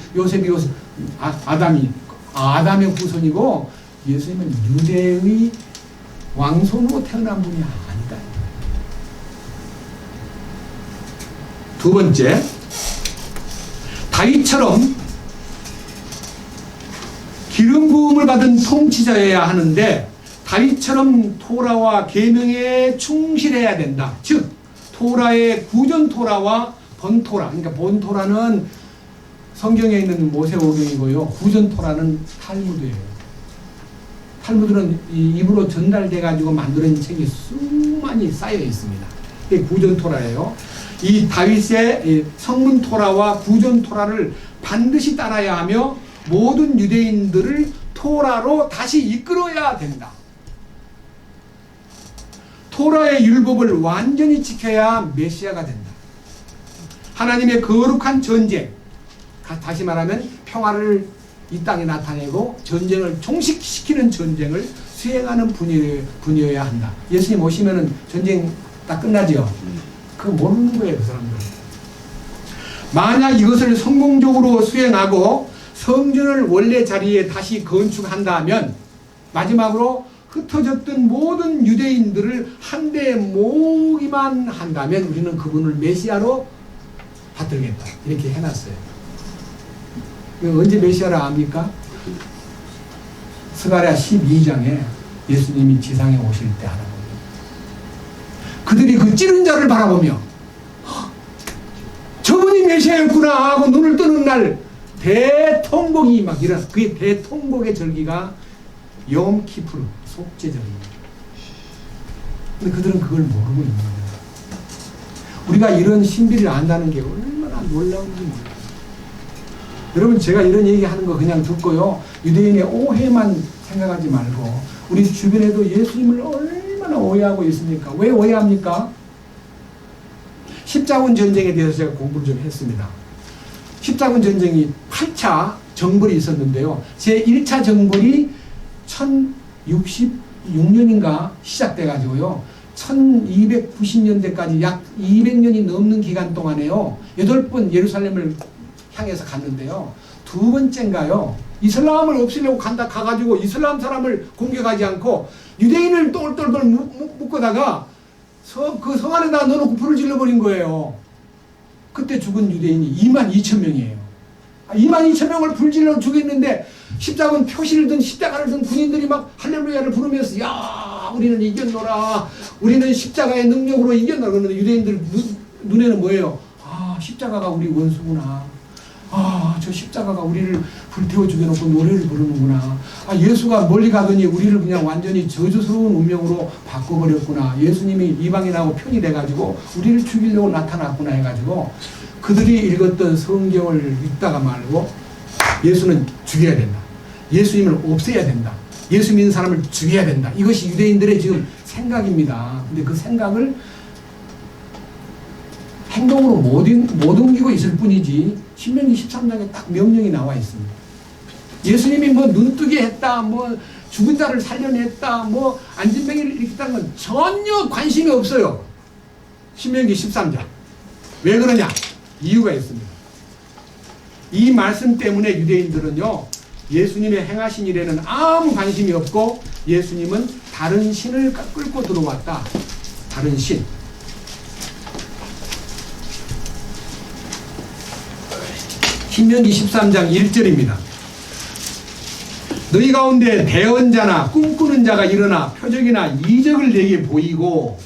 아담의 후손이고, 예수님은 유대의 왕손으로 태어난 분이 아니다. 두 번째, 다윗처럼 기름 부음을 받은 통치자여야 하는데 다윗처럼 토라와 계명에 충실해야 된다. 즉 토라의 구전 토라와 본 토라, 그러니까 본 토라는 성경에 있는 모세오경이고요, 구전 토라는 탈무드예요. 탈무드는 입으로 전달돼 가지고 만들어진 책이 수많이 쌓여 있습니다. 이게 구전 토라예요. 이 다윗의 성문 토라와 구전 토라를 반드시 따라야 하며 모든 유대인들을 토라로 다시 이끌어야 된다. 토라의 율법을 완전히 지켜야 메시아가 된다. 하나님의 거룩한 전쟁, 다시 말하면 평화를 이 땅에 나타내고 전쟁을 종식시키는 전쟁을 수행하는 분이어야 한다. 예수님 오시면은 전쟁 다 끝나죠. 그거 모르는 거예요, 그 사람들. 만약 이것을 성공적으로 수행하고 성전을 원래 자리에 다시 건축한다면 마지막으로 흩어졌던 모든 유대인들을 한데 모으기만 한다면 우리는 그분을 메시아로 받들겠다. 이렇게 해놨어요. 언제 메시아를 압니까? 스가랴 12장에 예수님이 지상에 오실 때 하는 겁니다. 그들이 그 찌른 자를 바라보며 저분이 메시아였구나 하고 눈을 뜨는 날 대통곡이 막 일어나. 그게 대통곡의 절기가 욤키푸르 속죄절입니다. 근데 그들은 그걸 모르고 있는 거예요. 우리가 이런 신비를 안다는 게 얼마나 놀라운지 몰라요. 여러분, 제가 이런 얘기하는 거 그냥 듣고요, 유대인의 오해만 생각하지 말고 우리 주변에도 예수님을 얼마나 오해하고 있습니까? 왜 오해합니까? 십자군 전쟁에 대해서 제가 공부를 좀 했습니다. 십자군 전쟁이 8차 정벌이 있었는데요, 제 1차 정벌이 1066년인가 시작돼 가지고요 1290년대까지 약 200년이 넘는 기간 동안에요 8번 예루살렘을 향해서 갔는데요, 두 번째인가요 이슬람을 없애려고 가가지고 이슬람 사람을 공격하지 않고 유대인을 똘똘똘 묶어다가 그 성 안에다 넣어놓고 불을 질러버린 거예요. 그때 죽은 유대인이 22,000명이에요 22,000명을 불질러 죽였는데 십자군 표시를 든 십자가를 든 군인들이 막 할렐루야를 부르면서 야 우리는 이겼노라, 우리는 십자가의 능력으로 이겼노라. 그러는데 유대인들 눈에는 뭐예요? 아, 십자가가 우리 원수구나. 아, 저 십자가가 우리를 불태워 죽여놓고 노래를 부르는구나. 아, 예수가 멀리 가더니 우리를 그냥 완전히 저주스러운 운명으로 바꿔버렸구나. 예수님이 이방인하고 편이 돼가지고 우리를 죽이려고 나타났구나 해가지고 그들이 읽었던 성경을 읽다가 말고 예수는 죽여야 된다. 예수님을 없애야 된다. 예수 믿는 사람을 죽여야 된다. 이것이 유대인들의 지금 생각입니다. 근데 그 생각을 행동으로 못 옮기고 있을 뿐이지 신명기 13장에 딱 명령이 나와 있습니다. 예수님이 뭐 눈뜨게 했다, 뭐 죽은 자를 살려냈다, 뭐 안진뱅이를 일으켰다는 건 전혀 관심이 없어요. 신명기 13장. 왜 그러냐? 이유가 있습니다. 이 말씀 때문에 유대인들은요 예수님의 행하신 일에는 아무 관심이 없고 예수님은 다른 신을 끌고 들어왔다. 다른 신. 신명기 13장 1절입니다. 너희 가운데 대언자나 꿈꾸는 자가 일어나 표적이나 이적을 내게 보이고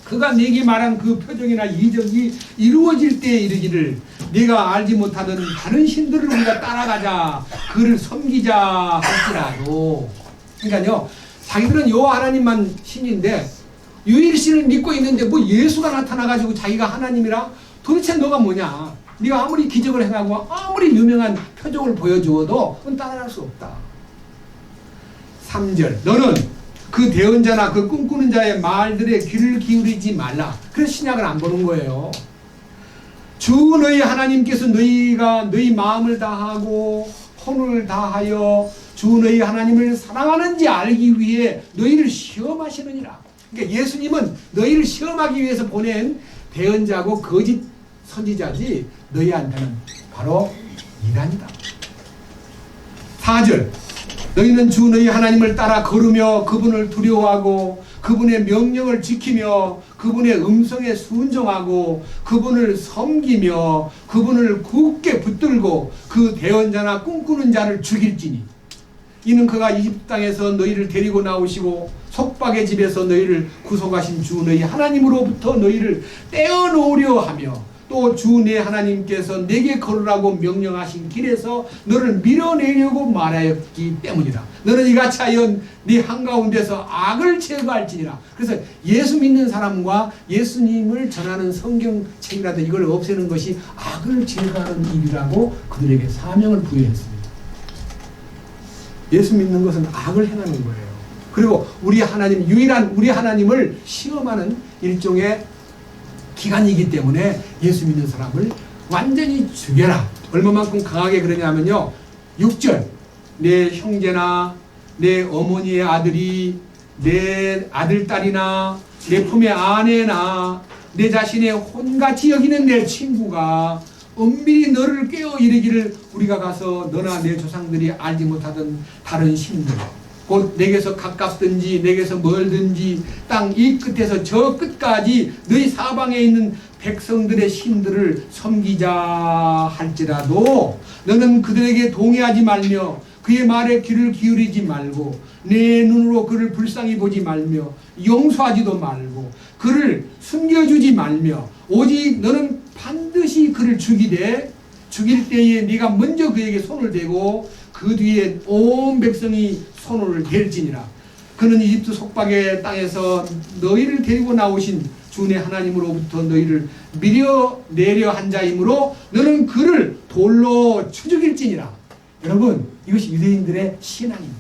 그가 내게 말한 그 표적이나 이적이 이루어질 때에 이르기를 네가 알지 못하던 다른 신들을 우리가 따라가자, 그를 섬기자 할지라도. 그러니까요 자기들은 여호와 하나님만 신인데 유일신을 믿고 있는데 뭐 예수가 나타나가지고 자기가 하나님이라? 도대체 너가 뭐냐? 네가 아무리 기적을 행하고 아무리 유명한 표적을 보여주어도 그건 따라갈 수 없다. 3절 너는 그 대언자나 그 꿈꾸는 자의 말들에 귀를 기울이지 말라. 그래서 신약을 안 보는 거예요. 주 너희 하나님께서 너희가 너희 마음을 다하고 혼을 다하여 주 너희 하나님을 사랑하는지 알기 위해 너희를 시험하시느니라. 그러니까 예수님은 너희를 시험하기 위해서 보낸 대언자고 거짓 선지자지 너희한테는 바로 이단이다. 4절 너희는 주 너희 하나님을 따라 걸으며 그분을 두려워하고 그분의 명령을 지키며 그분의 음성에 순종하고 그분을 섬기며 그분을 굳게 붙들고 그 대언자나 꿈꾸는 자를 죽일지니. 이는 그가 이집트 땅에서 너희를 데리고 나오시고 속박의 집에서 너희를 구속하신 주 너희 하나님으로부터 너희를 떼어놓으려 하며 또 주 내 하나님께서 내게 걸으라고 명령하신 길에서 너를 밀어내려고 말하였기 때문이라. 너는 이같이 하여 네 한가운데서 악을 제거할지니라. 그래서 예수 믿는 사람과 예수님을 전하는 성경책이라도 이걸 없애는 것이 악을 제거하는 일이라고 그들에게 사명을 부여했습니다. 예수 믿는 것은 악을 행하는 거예요. 그리고 우리 하나님, 유일한 우리 하나님을 시험하는 일종의 기간이기 때문에 예수 믿는 사람을 완전히 죽여라. 얼마만큼 강하게 그러냐면요, 6절 내 형제나 내 어머니의 아들이 내 아들 딸이나 내 품의 아내나 내 자신의 혼같이 여기는 내 친구가 은밀히 너를 깨어 이르기를 우리가 가서 너나 내 조상들이 알지 못하던 다른 신들 곧 내게서 가깝든지 내게서 멀든지 땅 이 끝에서 저 끝까지 너희 사방에 있는 백성들의 신들을 섬기자 할지라도 너는 그들에게 동의하지 말며 그의 말에 귀를 기울이지 말고 내 눈으로 그를 불쌍히 보지 말며 용서하지도 말고 그를 숨겨주지 말며 오직 너는 반드시 그를 죽이되 죽일 때에 네가 먼저 그에게 손을 대고 그 뒤에 온 백성이 손을 댈지니라. 그는 이집트 속박의 땅에서 너희를 데리고 나오신 주의 하나님으로부터 너희를 밀어내려 한 자이므로 너는 그를 돌로 쳐 죽일지니라. 여러분, 이것이 유대인들의 신앙입니다.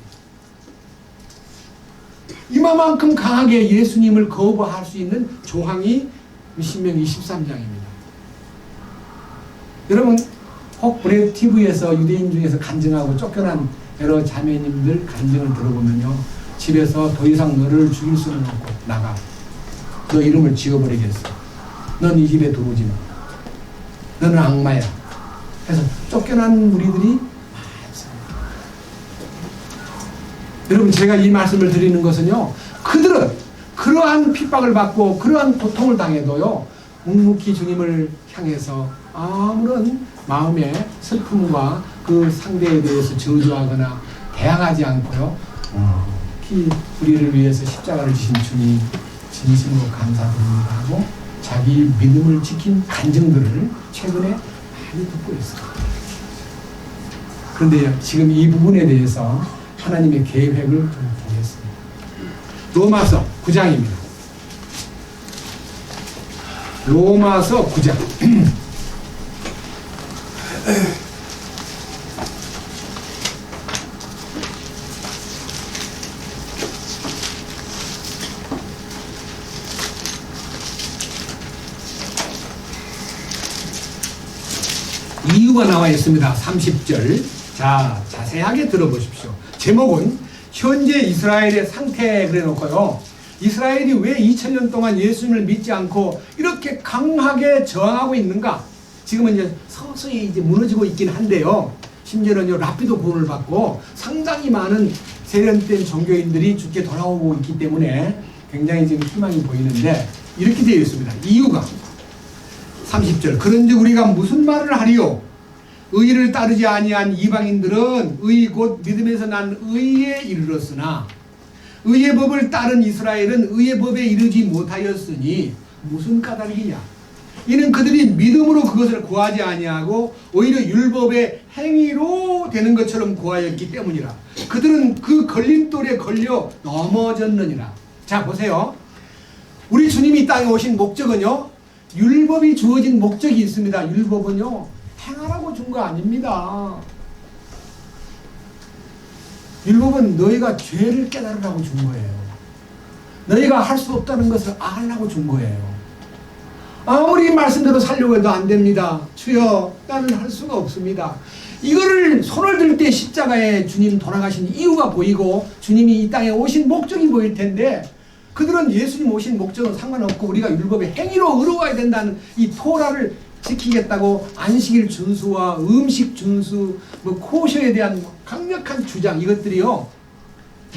이만큼 강하게 예수님을 거부할 수 있는 조항이 신명기 23장입니다. 여러분, 혹 브레드 TV에서 유대인 중에서 간증하고 쫓겨난 여러 자매님들 간증을 들어보면요, 집에서 더 이상 너를 죽일 수는 없고 나가. 너 이름을 지워버리겠어. 넌 이 집에 들어오지 마. 너는 악마야. 그래서 쫓겨난 우리들이 많습니다. 여러분, 제가 이 말씀을 드리는 것은요, 그들은 그러한 핍박을 받고 그러한 고통을 당해도요, 묵묵히 주님을 향해서 아무런 마음의 슬픔과 그 상대에 대해서 저주하거나 대항하지 않고요, 우리를 위해서 십자가를 지신 주님 진심으로 감사드립니다 하고 자기 믿음을 지킨 간증들을 최근에 많이 듣고 있습니다. 그런데 지금 이 부분에 대해서 하나님의 계획을 좀 보겠습니다. 로마서 9장입니다. 로마서 9장. 이유가 나와 있습니다. 30절. 자, 자세하게 들어보십시오. 제목은 현재 이스라엘의 상태 그래 놓고요, 이스라엘이 왜 2000년 동안 예수님을 믿지 않고 이렇게 강하게 저항하고 있는가? 지금은 이제 서서히 이제 무너지고 있긴 한데요, 심지어는요, 랍비도 구원을 받고 상당히 많은 세련된 종교인들이 주께 돌아오고 있기 때문에 굉장히 지금 희망이 보이는데, 이렇게 되어 있습니다. 이유가 30절. 그런즉 우리가 무슨 말을 하리요? 의를 따르지 아니한 이방인들은 의 곧 믿음에서 난 의에 이르렀으나 의의 법을 따른 이스라엘은 의의 법에 이르지 못하였으니 무슨 까닭이냐? 이는 그들이 믿음으로 그것을 구하지 아니하고 오히려 율법의 행위로 되는 것처럼 구하였기 때문이라. 그들은 그 걸림돌에 걸려 넘어졌느니라. 자, 보세요. 우리 주님이 이 땅에 오신 목적은요, 율법이 주어진 목적이 있습니다. 율법은요, 행하라고 준 거 아닙니다. 율법은 너희가 죄를 깨달으라고 준 거예요. 너희가 할 수 없다는 것을 알라고 준 거예요. 아무리 말씀대로 살려고 해도 안 됩니다. 주여, 나는 할 수가 없습니다. 이거를 손을 들 때 십자가에 주님 돌아가신 이유가 보이고 주님이 이 땅에 오신 목적이 보일 텐데, 그들은 예수님 오신 목적은 상관없고 우리가 율법의 행위로 의로워야 된다는 이 토라를 지키겠다고 안식일 준수와 음식 준수, 코셔에 대한 강력한 주장, 이것들이요,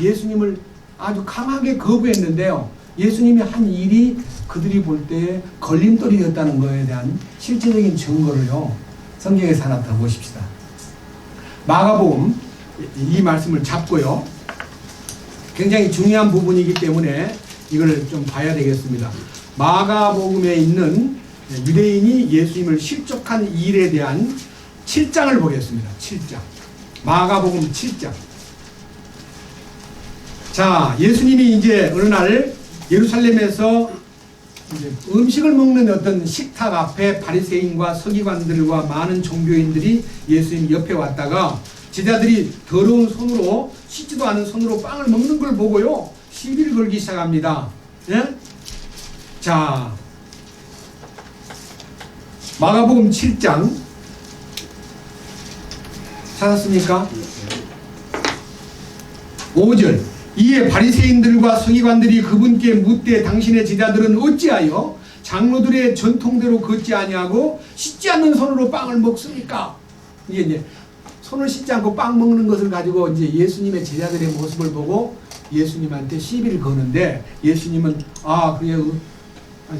예수님을 아주 강하게 거부했는데요, 예수님이 한 일이 그들이 볼 때 걸림돌이었다는 것에 대한 실제적인 증거를요, 성경에서 하나 더 보십시다. 마가복음 이 말씀을 잡고요. 굉장히 중요한 부분이기 때문에 이걸 좀 봐야 되겠습니다. 마가복음에 있는 유대인이 예수님을 실족한 일에 대한 7장을 보겠습니다. 7장. 마가복음 7장. 자, 예수님이 이제 어느 날 예루살렘에서 이제 음식을 먹는 어떤 식탁 앞에 바리새인과 서기관들과 많은 종교인들이 예수님 옆에 왔다가 제자들이 더러운 손으로, 씻지도 않은 손으로 빵을 먹는 걸 보고요, 시비를 걸기 시작합니다. 예? 자, 마가복음 7장 찾았습니까? 5절. 이에 바리새인들과 서기관들이 그분께 묻되 당신의 제자들은 어찌하여 장로들의 전통대로 걷지 아니하고 씻지 않는 손으로 빵을 먹습니까? 이게 이제 손을 씻지 않고 빵 먹는 것을 가지고 이제 예수님의 제자들의 모습을 보고 예수님한테 시비를 거는데, 예수님은 그게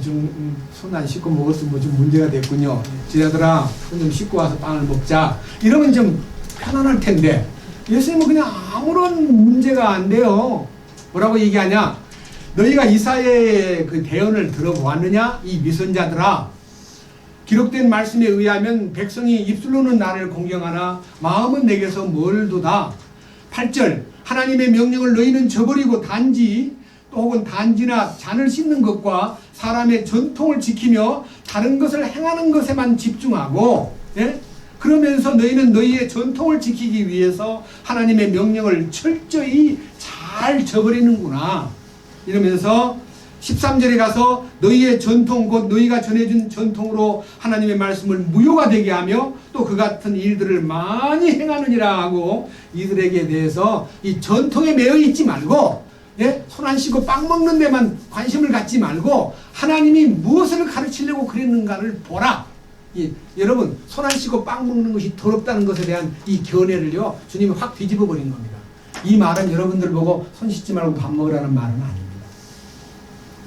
좀 손 안 씻고 먹었으면 뭐 좀 문제가 됐군요. 제자들아, 손 좀 씻고 와서 빵을 먹자. 이러면 좀 편안할 텐데 예수님은 그냥 아무런 문제가 안 돼요. 뭐라고 얘기하냐? 너희가 이사야의 그 대언을 들어보았느냐? 이 위선자들아, 기록된 말씀에 의하면 백성이 입술로는 나를 공경하나 마음은 내게서 멀도다. 8절. 하나님의 명령을 너희는 저버리고 단지 또 혹은 단지나 잔을 씻는 것과 사람의 전통을 지키며 다른 것을 행하는 것에만 집중하고, 예? 그러면서 너희는 너희의 전통을 지키기 위해서 하나님의 명령을 철저히 잘 저버리는구나. 이러면서 13절에 가서 너희의 전통, 곧 너희가 전해준 전통으로 하나님의 말씀을 무효가 되게 하며 또 그 같은 일들을 많이 행하느니라 하고, 이들에게 대해서 이 전통에 매여 있지 말고, 예? 손 안 씻고 빵 먹는 데만 관심을 갖지 말고 하나님이 무엇을 가르치려고 그랬는가를 보라. 여러분, 손 안 씻고 빵 먹는 것이 더럽다는 것에 대한 이 견해를요, 주님이 확 뒤집어 버린 겁니다. 이 말은 여러분들 보고 손 씻지 말고 밥 먹으라는 말은 아닙니다.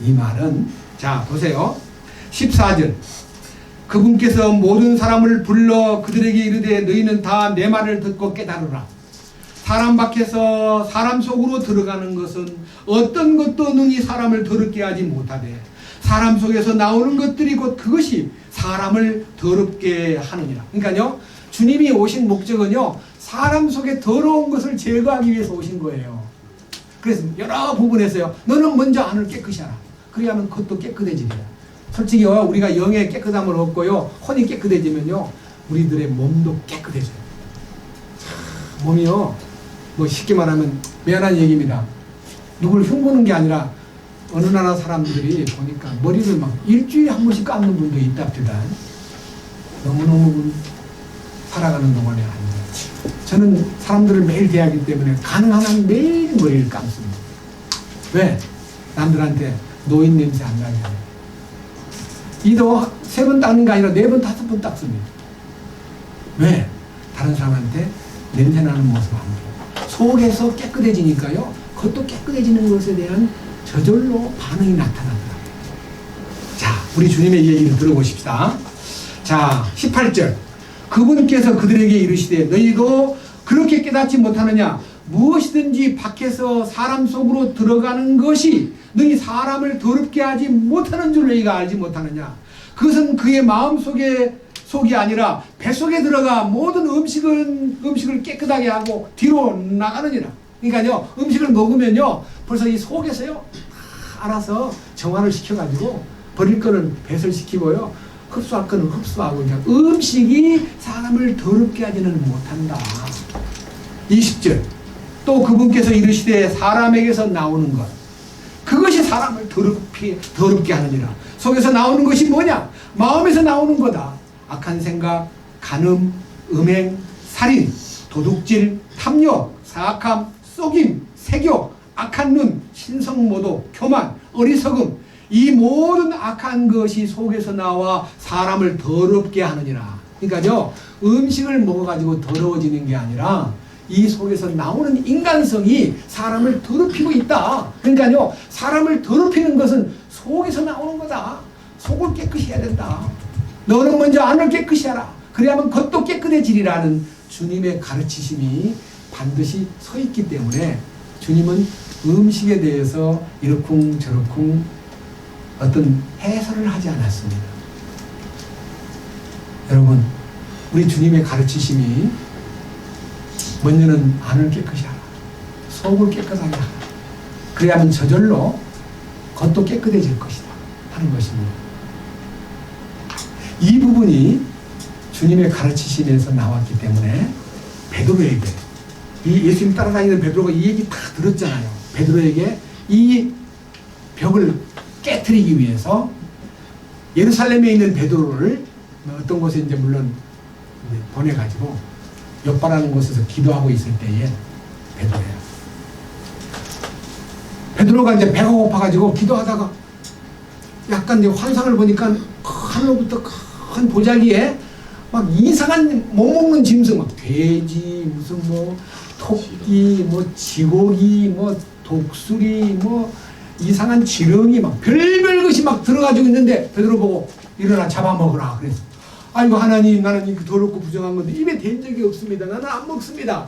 이 말은, 자 보세요. 14절. 그분께서 모든 사람을 불러 그들에게 이르되 너희는 다 내 말을 듣고 깨달으라. 사람 밖에서 사람 속으로 들어가는 것은 어떤 것도 능히 사람을 더럽게 하지 못하되 사람 속에서 나오는 것들이 곧 그것이 사람을 더럽게 하느니라. 그러니까요, 주님이 오신 목적은요, 사람 속에 더러운 것을 제거하기 위해서 오신 거예요. 그래서 여러 부분에서요, 너는 먼저 안을 깨끗이 하라. 그래야만 그것도 깨끗해집니다. 솔직히요, 우리가 영의 깨끗함을 얻고요, 혼이 깨끗해지면요, 우리들의 몸도 깨끗해져요. 몸이요, 뭐 쉽게 말하면 미안한 얘기입니다. 누굴 흉보는 게 아니라 어느 나라 사람들이 보니까 머리를 막 일주일에 한 번씩 감는 분도 있답니다. 너무너무 살아가는 동안에 아닙니다. 저는 사람들을 매일 대하기 때문에 가능한 한 매일 머리를 감습니다. 왜? 남들한테 노인 냄새 안 나게 하려고. 이도 3번 닦는 게 아니라 4번, 5번 닦습니다. 왜? 다른 사람한테 냄새나는 모습 안 보여요. 속에서 깨끗해지니까요, 그것도 깨끗해지는 것에 대한 저절로 반응이 나타나더라고요. 자, 우리 주님의 얘기를 들어보십시다. 자, 18절. 그분께서 그들에게 이르시되 너희도 그렇게 깨닫지 못하느냐? 무엇이든지 밖에서 사람 속으로 들어가는 것이 너희 사람을 더럽게 하지 못하는 줄 너희가 알지 못하느냐? 그것은 그의 속이 아니라 뱃속에 들어가 모든 음식을 깨끗하게 하고 뒤로 나가느니라. 그러니까요, 음식을 먹으면요, 벌써 이 속에서요, 다 알아서 정화를 시켜가지고 버릴 거는 배설시키고요, 흡수할 거는 흡수하고, 그냥 음식이 사람을 더럽게 하지는 못한다. 20절. 또 그분께서 이르시되 사람에게서 나오는 것, 그것이 사람을 더럽게 하느니라. 속에서 나오는 것이 뭐냐? 마음에서 나오는 거다. 악한 생각, 간음, 음행, 살인, 도둑질, 탐욕, 사악함, 속임, 색욕, 악한 눈, 신성모독, 교만, 어리석음, 이 모든 악한 것이 속에서 나와 사람을 더럽게 하느니라. 그러니까요, 음식을 먹어가지고 더러워지는 게 아니라 이 속에서 나오는 인간성이 사람을 더럽히고 있다. 그러니까요, 사람을 더럽히는 것은 속에서 나오는 거다. 속을 깨끗이 해야 된다. 너는 먼저 안을 깨끗이 하라. 그래야만 겉도 깨끗해지리라는 주님의 가르치심이 반드시 서 있기 때문에 주님은 음식에 대해서 이러쿵저러쿵 어떤 해설을 하지 않았습니다. 여러분, 우리 주님의 가르치심이 먼저는 안을 깨끗이 하라. 속을 깨끗하게 하라. 그래야만 저절로 겉도 깨끗해질 것이다 하는 것입니다. 이 부분이 주님의 가르치심에서 나왔기 때문에 베드로에게, 이 예수님 따라다니는 베드로가 이 얘기 다 들었잖아요. 베드로에게 이 벽을 깨트리기 위해서 예루살렘에 있는 베드로를 어떤 곳에 이제 물론 보내가지고 욥바라는 곳에서 기도하고 있을 때에 베드로가 이제 배가 고파가지고 기도하다가 약간 이제 환상을 보니까 하늘로부터 큰 보자기에 막 이상한 못 먹는 짐승, 막 돼지, 무슨 뭐 토끼, 뭐 쥐고기, 뭐 독수리, 뭐 이상한 지렁이 막 별별 것이 막 들어가지고 있는데 베드로 보고 일어나 잡아먹으라 그랬어. 아이고 하나님, 나는 이 더럽고 부정한 건데 입에 댄 적이 없습니다. 나는 안 먹습니다.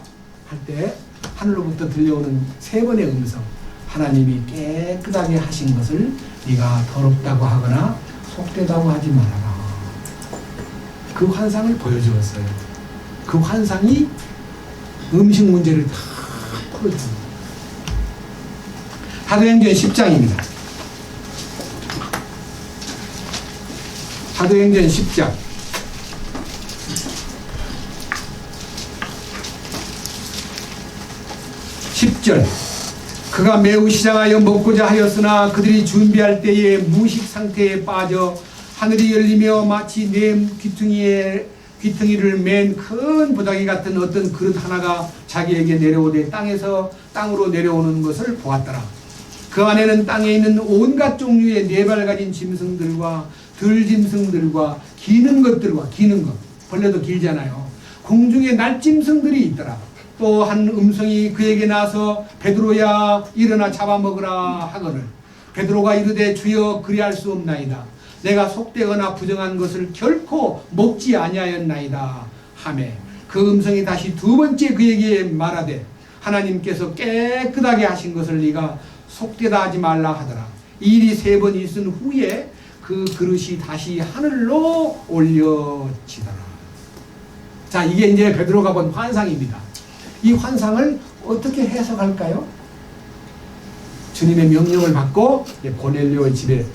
할 때 하늘로부터 들려오는 세 번의 음성, 하나님이 깨끗하게 하신 것을 네가 더럽다고 하거나 속되다고 하지 말아라. 그 환상을 보여주었어요. 그 환상이 음식 문제를 다 풀어줍니다. 사도행전 10장입니다. 사도행전 10장 10절. 그가 매우 시장하여 먹고자 하였으나 그들이 준비할 때에 무식 상태에 빠져 하늘이 열리며 마치 내 귀퉁이를 맨 큰 보자기 같은 어떤 그릇 하나가 자기에게 내려오되 땅으로 내려오는 것을 보았더라. 그 안에는 땅에 있는 온갖 종류의 네 발 가진 짐승들과 들짐승들과 기는 것들과, 기는 것, 벌레도 길잖아요. 공중에 날짐승들이 있더라. 또 한 음성이 그에게 나서 베드로야 일어나 잡아먹으라 하거늘 베드로가 이르되 주여 그리할 수 없나이다. 내가 속되거나 부정한 것을 결코 먹지 아니하였나이다 하매 그 음성이 다시 두 번째 그에게 말하되 하나님께서 깨끗하게 하신 것을 네가 속되다 하지 말라 하더라. 이 일이 세 번 있은 후에 그 그릇이 다시 하늘로 올려지더라. 자, 이게 이제 베드로가 본 환상입니다. 이 환상을 어떻게 해석할까요? 주님의 명령을 받고 고넬료의 집에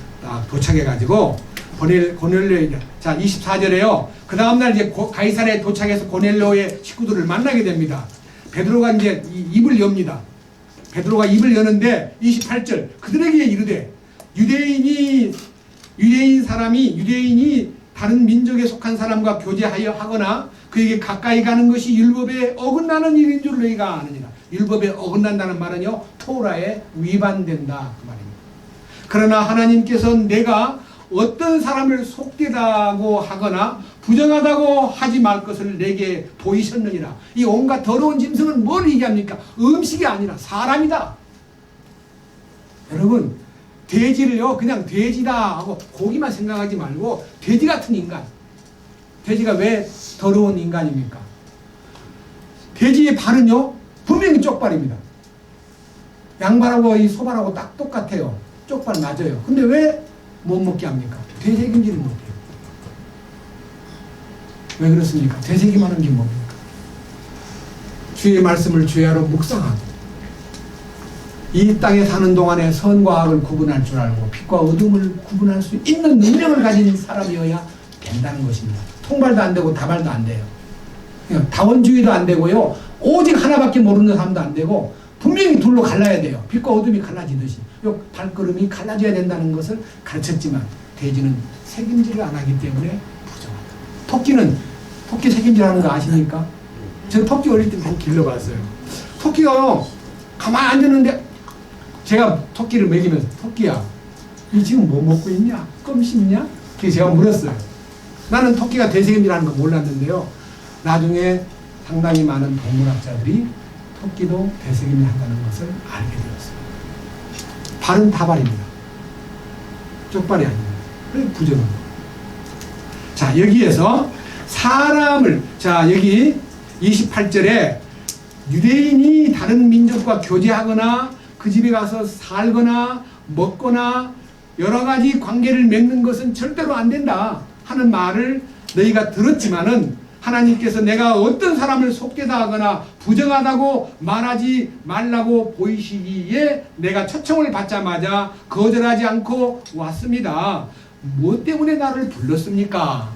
도착해가지고 고넬료, 자 24절에요. 그 다음날 이제 가이사랴에 도착해서 고넬료의 식구들을 만나게 됩니다. 베드로가 이제 입을 엽니다. 베드로가 입을 여는데 28절 그들에게 이르되 유대인이 다른 민족에 속한 사람과 교제하여 하거나 그에게 가까이 가는 것이 율법에 어긋나는 일인 줄 너희가 아느니라. 율법에 어긋난다는 말은요, 토라에 위반된다 그 말입니다. 그러나 하나님께서 내가 어떤 사람을 속되다고 하거나 부정하다고 하지 말 것을 내게 보이셨느니라. 이 온갖 더러운 짐승은 뭘 얘기합니까? 음식이 아니라 사람이다. 여러분, 돼지를요 그냥 돼지다 하고 고기만 생각하지 말고 돼지 같은 인간. 돼지가 왜 더러운 인간입니까? 돼지의 발은요 분명히 쪽발입니다. 양발하고 이 소발하고 딱 똑같아요. 쪽발 맞아요. 근데 왜 못 먹게 합니까? 되새김질을 못해요. 왜 그렇습니까? 되새김 하는 게 뭡니까? 주의 말씀을 주야로 묵상하고 이 땅에 사는 동안에 선과 악을 구분할 줄 알고 빛과 어둠을 구분할 수 있는 능력을 가진 사람이어야 된다는 것입니다. 통발도 안 되고 다발도 안 돼요. 다원주의도 안 되고요. 오직 하나밖에 모르는 사람도 안 되고 분명히 둘로 갈라야 돼요. 빛과 어둠이 갈라지듯이. 요 발걸음이 갈라져야 된다는 것을 가르쳤지만 돼지는 새김질을 안 하기 때문에 부정하다. 토끼 새김질하는 거 아십니까? 저 토끼 어릴 때 많이 길러봤어요. 토끼가요 가만히 앉았는데 제가 토끼를 먹이면서 토끼야 이 지금 뭐 먹고 있냐? 껌 씹냐? 제가 물었어요. 나는 토끼가 되새김질하는 거 몰랐는데요. 나중에 상당히 많은 동물학자들이 토끼도 되새김질 한다는 것을 알게 되었어요. 발은 다발입니다. 쪽발이 아닙니다. 그래서 부정합니다. 자, 여기에서 사람을, 자, 여기 28절에 유대인이 다른 민족과 교제하거나 그 집에 가서 살거나 먹거나 여러 가지 관계를 맺는 것은 절대로 안 된다 하는 말을 너희가 들었지만은 하나님께서 내가 어떤 사람을 속되다 하거나 부정하다고 말하지 말라고 보이시기에 내가 초청을 받자마자 거절하지 않고 왔습니다. 무엇 때문에 나를 불렀습니까?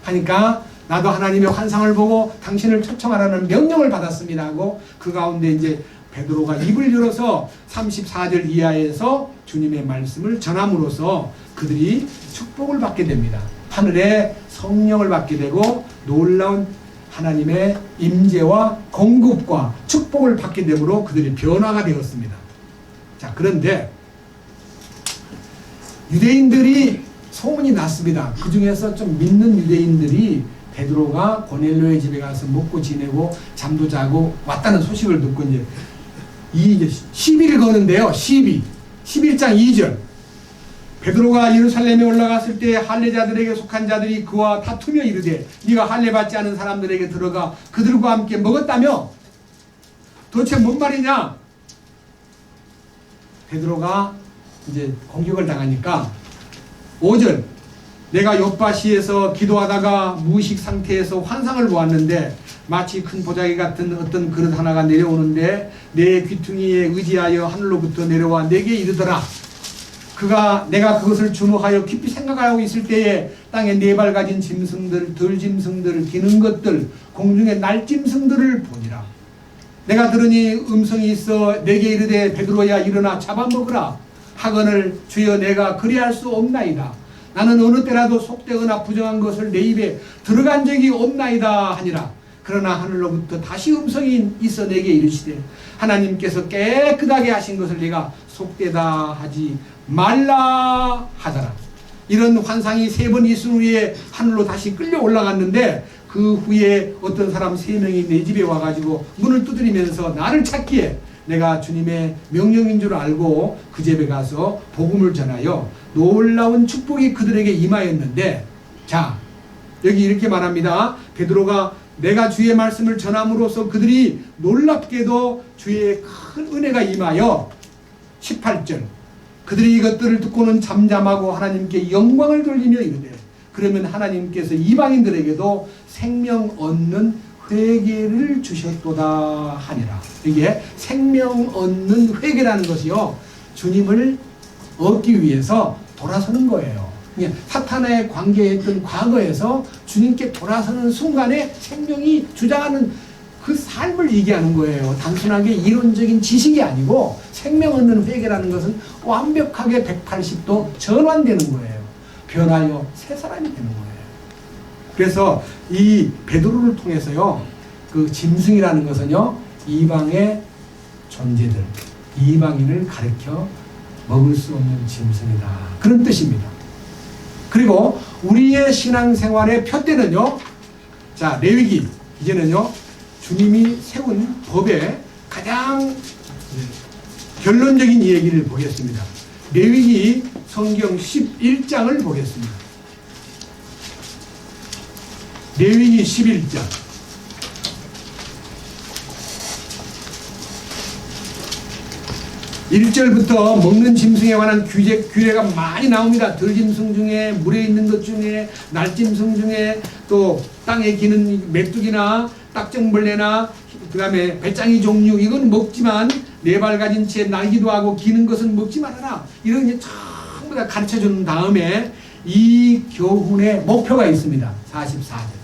하니까 나도 하나님의 환상을 보고 당신을 초청하라는 명령을 받았습니다 하고 그 가운데 이제 베드로가 입을 열어서 34절 이하에서 주님의 말씀을 전함으로써 그들이 축복을 받게 됩니다. 하늘에 성령을 받게 되고 놀라운 하나님의 임재와 공급과 축복을 받게 되므로 그들이 변화가 되었습니다. 자, 그런데 유대인들이 소문이 났습니다. 그 중에서 좀 믿는 유대인들이 베드로가 고넬료의 집에 가서 먹고 지내고 잠도 자고 왔다는 소식을 듣고 이제 시비를 거는데요. 11장 2절. 베드로가 예루살렘에 올라갔을 때 할례자들에게 속한 자들이 그와 다투며 이르되 네가 할례 받지 않은 사람들에게 들어가 그들과 함께 먹었다며? 도대체 뭔 말이냐? 베드로가 이제 공격을 당하니까 5절. 내가 요파시에서 기도하다가 무의식 상태에서 환상을 보았는데 마치 큰 보자기 같은 어떤 그릇 하나가 내려오는데 내 귀퉁이에 의지하여 하늘로부터 내려와 내게 이르더라. 내가 그것을 주목하여 깊이 생각하고 있을 때에 땅에 네 발 가진 짐승들, 들짐승들, 기는 것들, 공중의 날짐승들을 보니라. 내가 들으니 음성이 있어 내게 이르되 베드로야 일어나 잡아먹으라 하거늘 주여 내가 그리할 수 없나이다. 나는 어느 때라도 속되거나 부정한 것을 내 입에 들어간 적이 없나이다 하니라. 그러나 하늘로부터 다시 음성이 있어 내게 이르시되 하나님께서 깨끗하게 하신 것을 네가 속되다 하지 말라 하더라. 이런 환상이 3번 있은 후에 하늘로 다시 끌려 올라갔는데 그 후에 어떤 사람 3명이 내 집에 와가지고 문을 두드리면서 나를 찾기에 내가 주님의 명령인 줄 알고 그 집에 가서 복음을 전하여 놀라운 축복이 그들에게 임하였는데, 자 여기 이렇게 말합니다. 베드로가 내가 주의 말씀을 전함으로써 그들이 놀랍게도 주의 큰 은혜가 임하여 18절 그들이 이것들을 듣고는 잠잠하고 하나님께 영광을 돌리며 이르되 그러면 하나님께서 이방인들에게도 생명 얻는 회개를 주셨도다 하니라. 이게 생명 얻는 회개라는 것이요 주님을 얻기 위해서 돌아서는 거예요. 사탄의 관계했던 과거에서 주님께 돌아서는 순간에 생명이 주장하는 그 삶을 얘기하는 거예요. 단순하게 이론적인 지식이 아니고 생명 얻는 회개라는 것은 완벽하게 180도 전환되는 거예요. 변하여 새 사람이 되는 거예요. 그래서 이 베드로를 통해서요, 그 짐승이라는 것은요, 이방의 존재들, 이방인을 가리켜 먹을 수 없는 짐승이다. 그런 뜻입니다. 그리고 우리의 신앙생활의 표대는요, 자, 레위기, 이제는요, 주님이 세운 법의 가장 결론적인 얘기를 보겠습니다. 레위기 성경 11장을 보겠습니다. 레위기 11장. 1절부터 먹는 짐승에 관한 규례가 많이 나옵니다. 들짐승 중에, 물에 있는 것 중에, 날짐승 중에, 또 땅에 기는 메뚜기나 딱정벌레나 그 다음에 배짱이 종류, 이건 먹지만 4발 가진 채 날기도 하고 기는 것은 먹지 말아라. 이런 게 전부 다 가르쳐 준 다음에 이 교훈의 목표가 있습니다. 44절.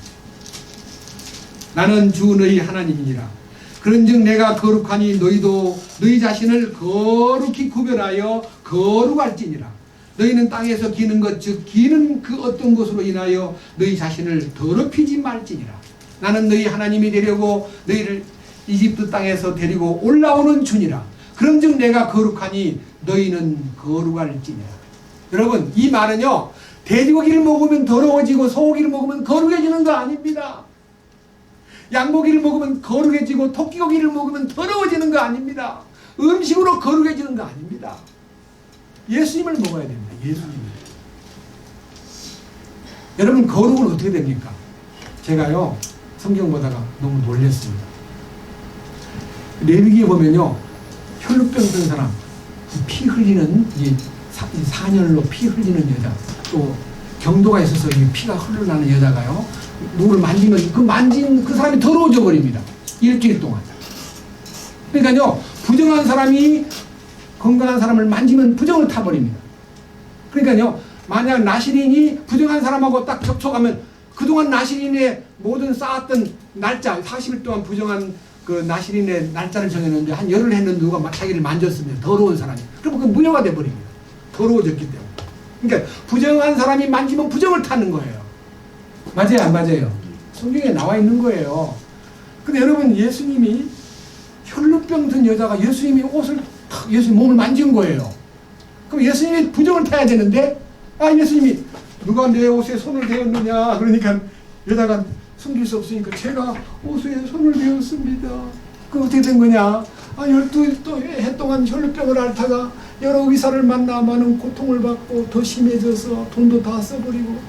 나는 주 너희 하나님이니라. 그런즉 내가 거룩하니 너희도 너희 자신을 거룩히 구별하여 거룩할지니라. 너희는 땅에서 기는 것, 즉 기는 그 어떤 것으로 인하여 너희 자신을 더럽히지 말지니라. 나는 너희 하나님이 되려고 너희를 이집트 땅에서 데리고 올라오는 주니라. 그런즉 내가 거룩하니 너희는 거룩할지니라. 여러분, 이 말은요, 돼지고기를 먹으면 더러워지고 소고기를 먹으면 거룩해지는 거 아닙니다. 양고기를 먹으면 거룩해지고 토끼고기를 먹으면 더러워지는 거 아닙니다. 음식으로 거룩해지는 거 아닙니다. 예수님을 먹어야 됩니다. 예수님을. 여러분, 거룩은 어떻게 됩니까? 제가요, 성경 보다가 너무 놀랐습니다. 레위기에 보면요, 혈루병 든 사람, 피 흘리는 이 사년로 피 흘리는 여자, 또 경도가 있어서 이 피가 흘러나는 여자가요, 누구를 만지면 그 만진 그 사람이 더러워져 버립니다. 일주일 동안. 그러니까요, 부정한 사람이 건강한 사람을 만지면 부정을 타버립니다. 그러니까요, 만약 나시린이 부정한 사람하고 딱 접촉하면 그동안 나시린의 모든 쌓았던 날짜, 40일 동안 부정한 그 나시린의 날짜를 정해놓는데 한 열흘 했는 누가 자기를 만졌습니다. 더러운 사람이. 그러면 그 무효가 돼버립니다. 더러워졌기 때문에. 그러니까 부정한 사람이 만지면 부정을 타는 거예요. 맞아요, 안 맞아요? 성경에 나와 있는 거예요. 근데 여러분, 예수님이 혈루병 든 여자가 예수님이 옷을 탁, 예수님 몸을 만진 거예요. 그럼 예수님이 부정을 타야 되는데, 예수님이 누가 내 옷에 손을 대었느냐, 그러니까 여자가 숨길 수 없으니까 제가 옷에 손을 대었습니다. 그 어떻게 된 거냐? 12해 동안 혈루병을 앓다가 여러 의사를 만나 많은 고통을 받고 더 심해져서 돈도 다 써버리고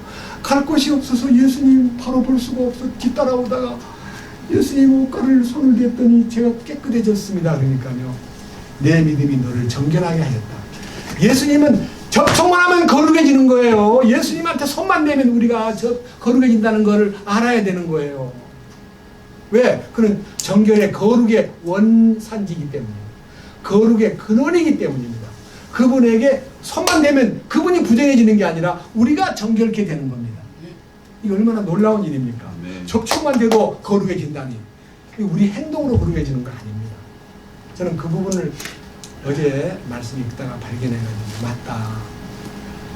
갈 곳이 없어서 예수님 바로 볼 수가 없어 뒤따라오다가 예수님 옷가를 손을 댔더니 제가 깨끗해졌습니다. 그러니까요, 내 믿음이 너를 정결하게 하였다. 예수님은 접촉만 하면 거룩해지는 거예요. 예수님한테 손만 대면 우리가 거룩해진다는 것을 알아야 되는 거예요. 왜? 그는 정결의 거룩의 원산지이기 때문에, 거룩의 근원이기 때문입니다. 그분에게 손만 대면 그분이 부정해지는 게 아니라 우리가 정결케 되는 겁니다. 이게 얼마나 놀라운 일입니까? 접촉만 돼도 거룩해진다니. 우리 행동으로 거룩해지는 거 아닙니다. 저는 그 부분을 어제 말씀 읽다가 발견해가지고, 맞다.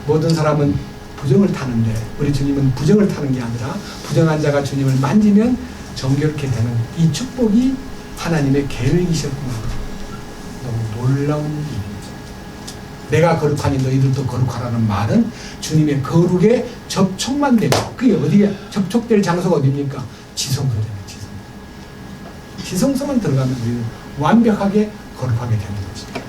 모든 사람은 부정을 타는데 우리 주님은 부정을 타는 게 아니라 부정한 자가 주님을 만지면 정결케 되는 이 축복이 하나님의 계획이셨구나. 너무 놀라운 일이죠. 내가 거룩하니 너희들도 거룩하라는 말은 주님의 거룩에 접촉만 되고, 그게 어디에 접촉될 장소가 어디입니까? 지성소잖아요. 지성소만 들어가면 우리는 완벽하게 거룩하게 되는 것입니다.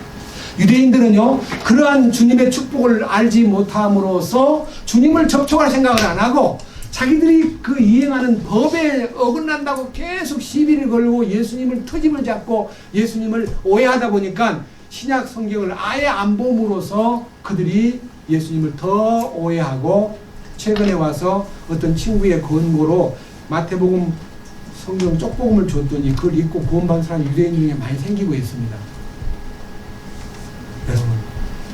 유대인들은요, 그러한 주님의 축복을 알지 못함으로써 주님을 접촉할 생각을 안 하고 자기들이 그 이행하는 법에 어긋난다고 계속 시비를 걸고 예수님을 트집을 잡고 예수님을 오해하다 보니까 신약 성경을 아예 안 봄으로써 그들이 예수님을 더 오해하고, 최근에 와서 어떤 친구의 권고로 마태복음 성경 쪽복음을 줬더니 그걸 읽고 구원받은 사람이 유대인 중에 많이 생기고 있습니다. 여러분,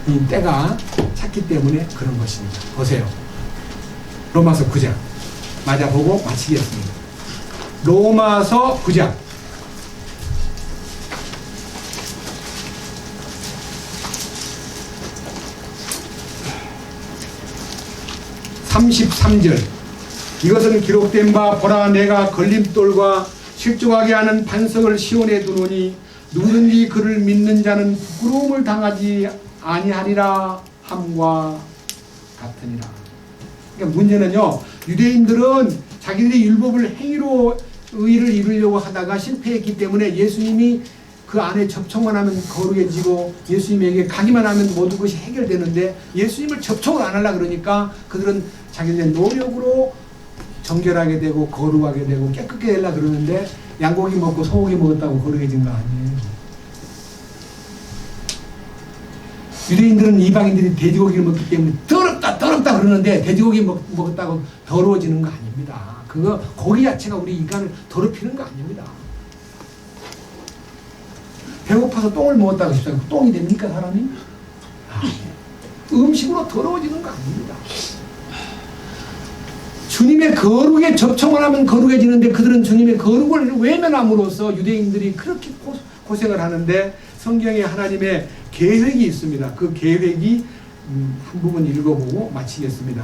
이 때가 찼기 때문에 그런 것입니다. 보세요. 로마서 9장 맞아보고 마치겠습니다. 로마서 9장 33절, 이것은 기록된 바 보라 내가 걸림돌과 실족하게 하는 반석을 시온에 두노니 누구든지 그를 믿는 자는 부끄러움을 당하지 아니하리라 함과 같으니라. 그러니까 문제는요, 유대인들은 자기들이 율법을 행위로 의를 이루려고 하다가 실패했기 때문에 예수님이 그 안에 접촉만 하면 거룩해지고 예수님에게 가기만 하면 모든 것이 해결되는데 예수님을 접촉을 안 하려고 그러니까 그들은 자기들의 노력으로 정결하게 되고 거룩하게 되고 깨끗게 되려고 그러는데 양고기 먹고 소고기 먹었다고 거룩해진 거 아니에요. 유대인들은 이방인들이 돼지고기를 먹기 때문에 더럽다 그러는데 돼지고기 먹었다고 더러워지는 거 아닙니다. 그거 고기 자체가 우리 인간을 더럽히는 거 아닙니다. 배고파서 똥을 먹었다고 싶어요. 똥이 됩니까 사람이? 음식으로 더러워지는 거 아닙니다. 주님의 거룩에 접촉을 하면 거룩해지는데 그들은 주님의 거룩을 외면함으로써 유대인들이 그렇게 고생을 하는데 성경에 하나님의 계획이 있습니다. 그 계획이 한 부분 읽어보고 마치겠습니다.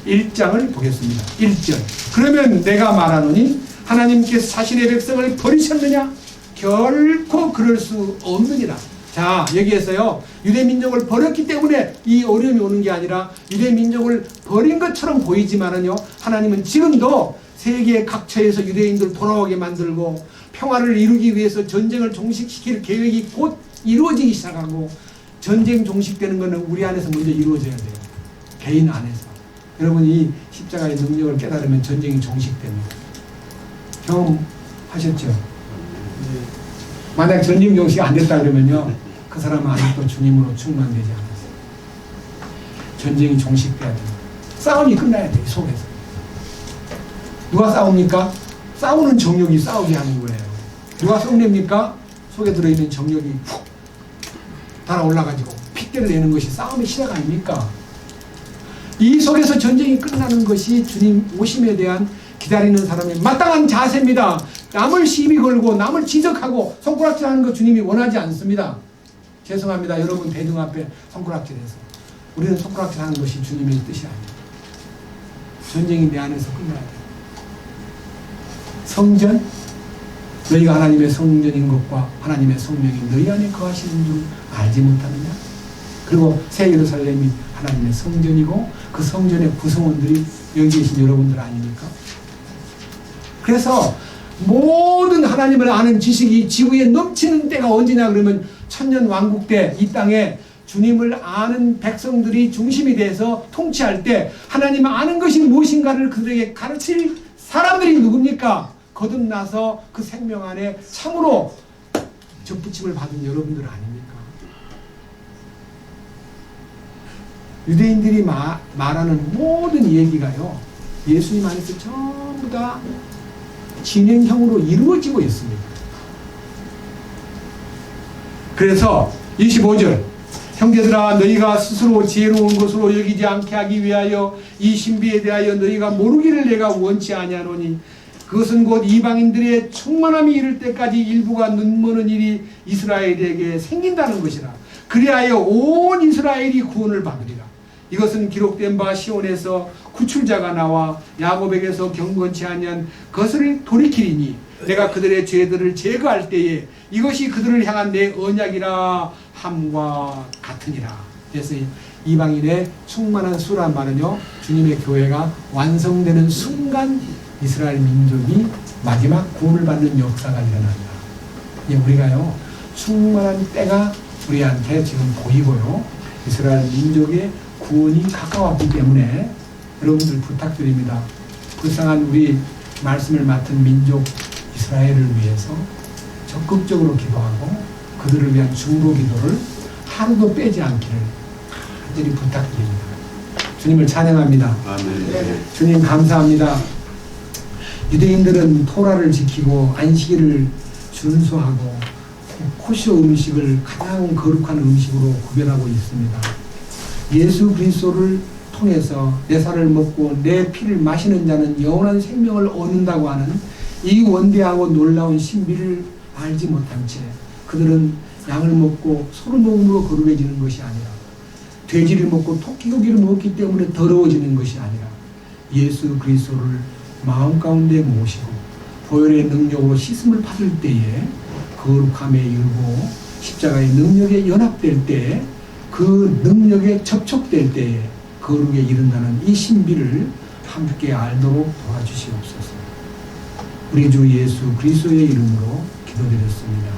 11장을 보겠습니다. 1절. 그러면 내가 말하노니 하나님께서 자신의 백성을 버리셨느냐? 결코 그럴 수 없느니라. 자, 여기에서요, 유대민족을 버렸기 때문에 이 어려움이 오는 게 아니라 유대민족을 버린 것처럼 보이지만은요, 하나님은 지금도 세계 각처에서 유대인들을 돌아오게 만들고 평화를 이루기 위해서 전쟁을 종식시킬 계획이 곧 이루어지기 시작하고, 전쟁 종식되는 것은 우리 안에서 먼저 이루어져야 돼요. 개인 안에서. 여러분이 십자가의 능력을 깨달으면 전쟁이 종식됩니다. 경험하셨죠? 만약 전쟁 종식이 안 됐다 그러면요, 그 사람은 아직도 주님으로 충만되지 않았어요. 전쟁이 종식돼야 됩니다. 싸움이 끝나야 돼요, 속에서. 누가 싸웁니까? 싸우는 정력이 싸우게 하는 거예요. 누가 썩냅니까? 속에 들어있는 정력이 훅 달아올라가지고 핏대를 내는 것이 싸움의 시작 아닙니까? 이 속에서 전쟁이 끝나는 것이 주님 오심에 대한 기다리는 사람의 마땅한 자세입니다. 남을 시비 걸고 남을 지적하고 손가락질하는 거 주님이 원하지 않습니다. 죄송합니다. 여러분 대중 앞에 손가락질해서. 우리는 손가락질하는 것이 주님의 뜻이 아닙니다. 전쟁이 내 안에서 끝나야 돼요. 성전, 너희가 하나님의 성전인 것과 하나님의 성령이 너희 안에 거하시는 줄 알지 못하느냐? 그리고 새 예루살렘이 하나님의 성전이고 그 성전의 구성원들이 여기 계신 여러분들 아닙니까? 그래서 모든 하나님을 아는 지식이 지구에 넘치는 때가 언제냐 그러면 천년 왕국 때 이 땅에 주님을 아는 백성들이 중심이 돼서 통치할 때 하나님을 아는 것이 무엇인가를 그들에게 가르칠 사람들이 누굽니까? 거듭나서 그 생명 안에 참으로 접붙임을 받은 여러분들 아닙니까? 유대인들이 말하는 모든 얘기가요, 예수님 안에서 전부 다 진행형으로 이루어지고 있습니다. 그래서 25절, 형제들아 너희가 스스로 지혜로운 것으로 여기지 않게 하기 위하여 이 신비에 대하여 너희가 모르기를 내가 원치 아니하노니 그것은 곧 이방인들의 충만함이 이를 때까지 일부가 눈머는 일이 이스라엘에게 생긴다는 것이라. 그리하여 온 이스라엘이 구원을 받으리라. 이것은 기록된 바 시온에서 구출자가 나와 야곱에게서 경건치 아니한 것을 돌이키리니 내가 그들의 죄들을 제거할 때에 이것이 그들을 향한 내 언약이라 함과 같으니라. 그래서 이방인의 충만한 수란 말은요, 주님의 교회가 완성되는 순간 이스라엘 민족이 마지막 구원을 받는 역사가 일어난다. 우리가요, 충만한 때가 우리한테 지금 보이고요, 이스라엘 민족의 구원이 가까웠기 때문에 여러분들 부탁드립니다. 불쌍한 우리 말씀을 맡은 민족 이스라엘을 위해서 적극적으로 기도하고 그들을 위한 중보 기도를 하루도 빼지 않기를 간절히 부탁드립니다. 주님을 찬양합니다. 아멘. 주님 감사합니다. 유대인들은 토라를 지키고 안식일을 준수하고 코쇼 음식을 가장 거룩한 음식으로 구별하고 있습니다. 예수 그리스도를 통해서 내 살을 먹고 내 피를 마시는 자는 영원한 생명을 얻는다고 하는 이 원대하고 놀라운 신비를 알지 못한 채 그들은 양을 먹고 소르먹음으로 거룩해지는 것이 아니라 돼지를 먹고 토끼고기를 먹기 때문에 더러워지는 것이 아니라 예수 그리스도를 마음 가운데 모시고 보혈의 능력으로 씻음을 받을 때에 거룩함에 이르고 십자가의 능력에 연합될 때에 그 능력에 접촉될 때에 거룩에 이른다는 이 신비를 함께 알도록 도와주시옵소서. 우리 주 예수 그리스도의 이름으로 기도드렸습니다.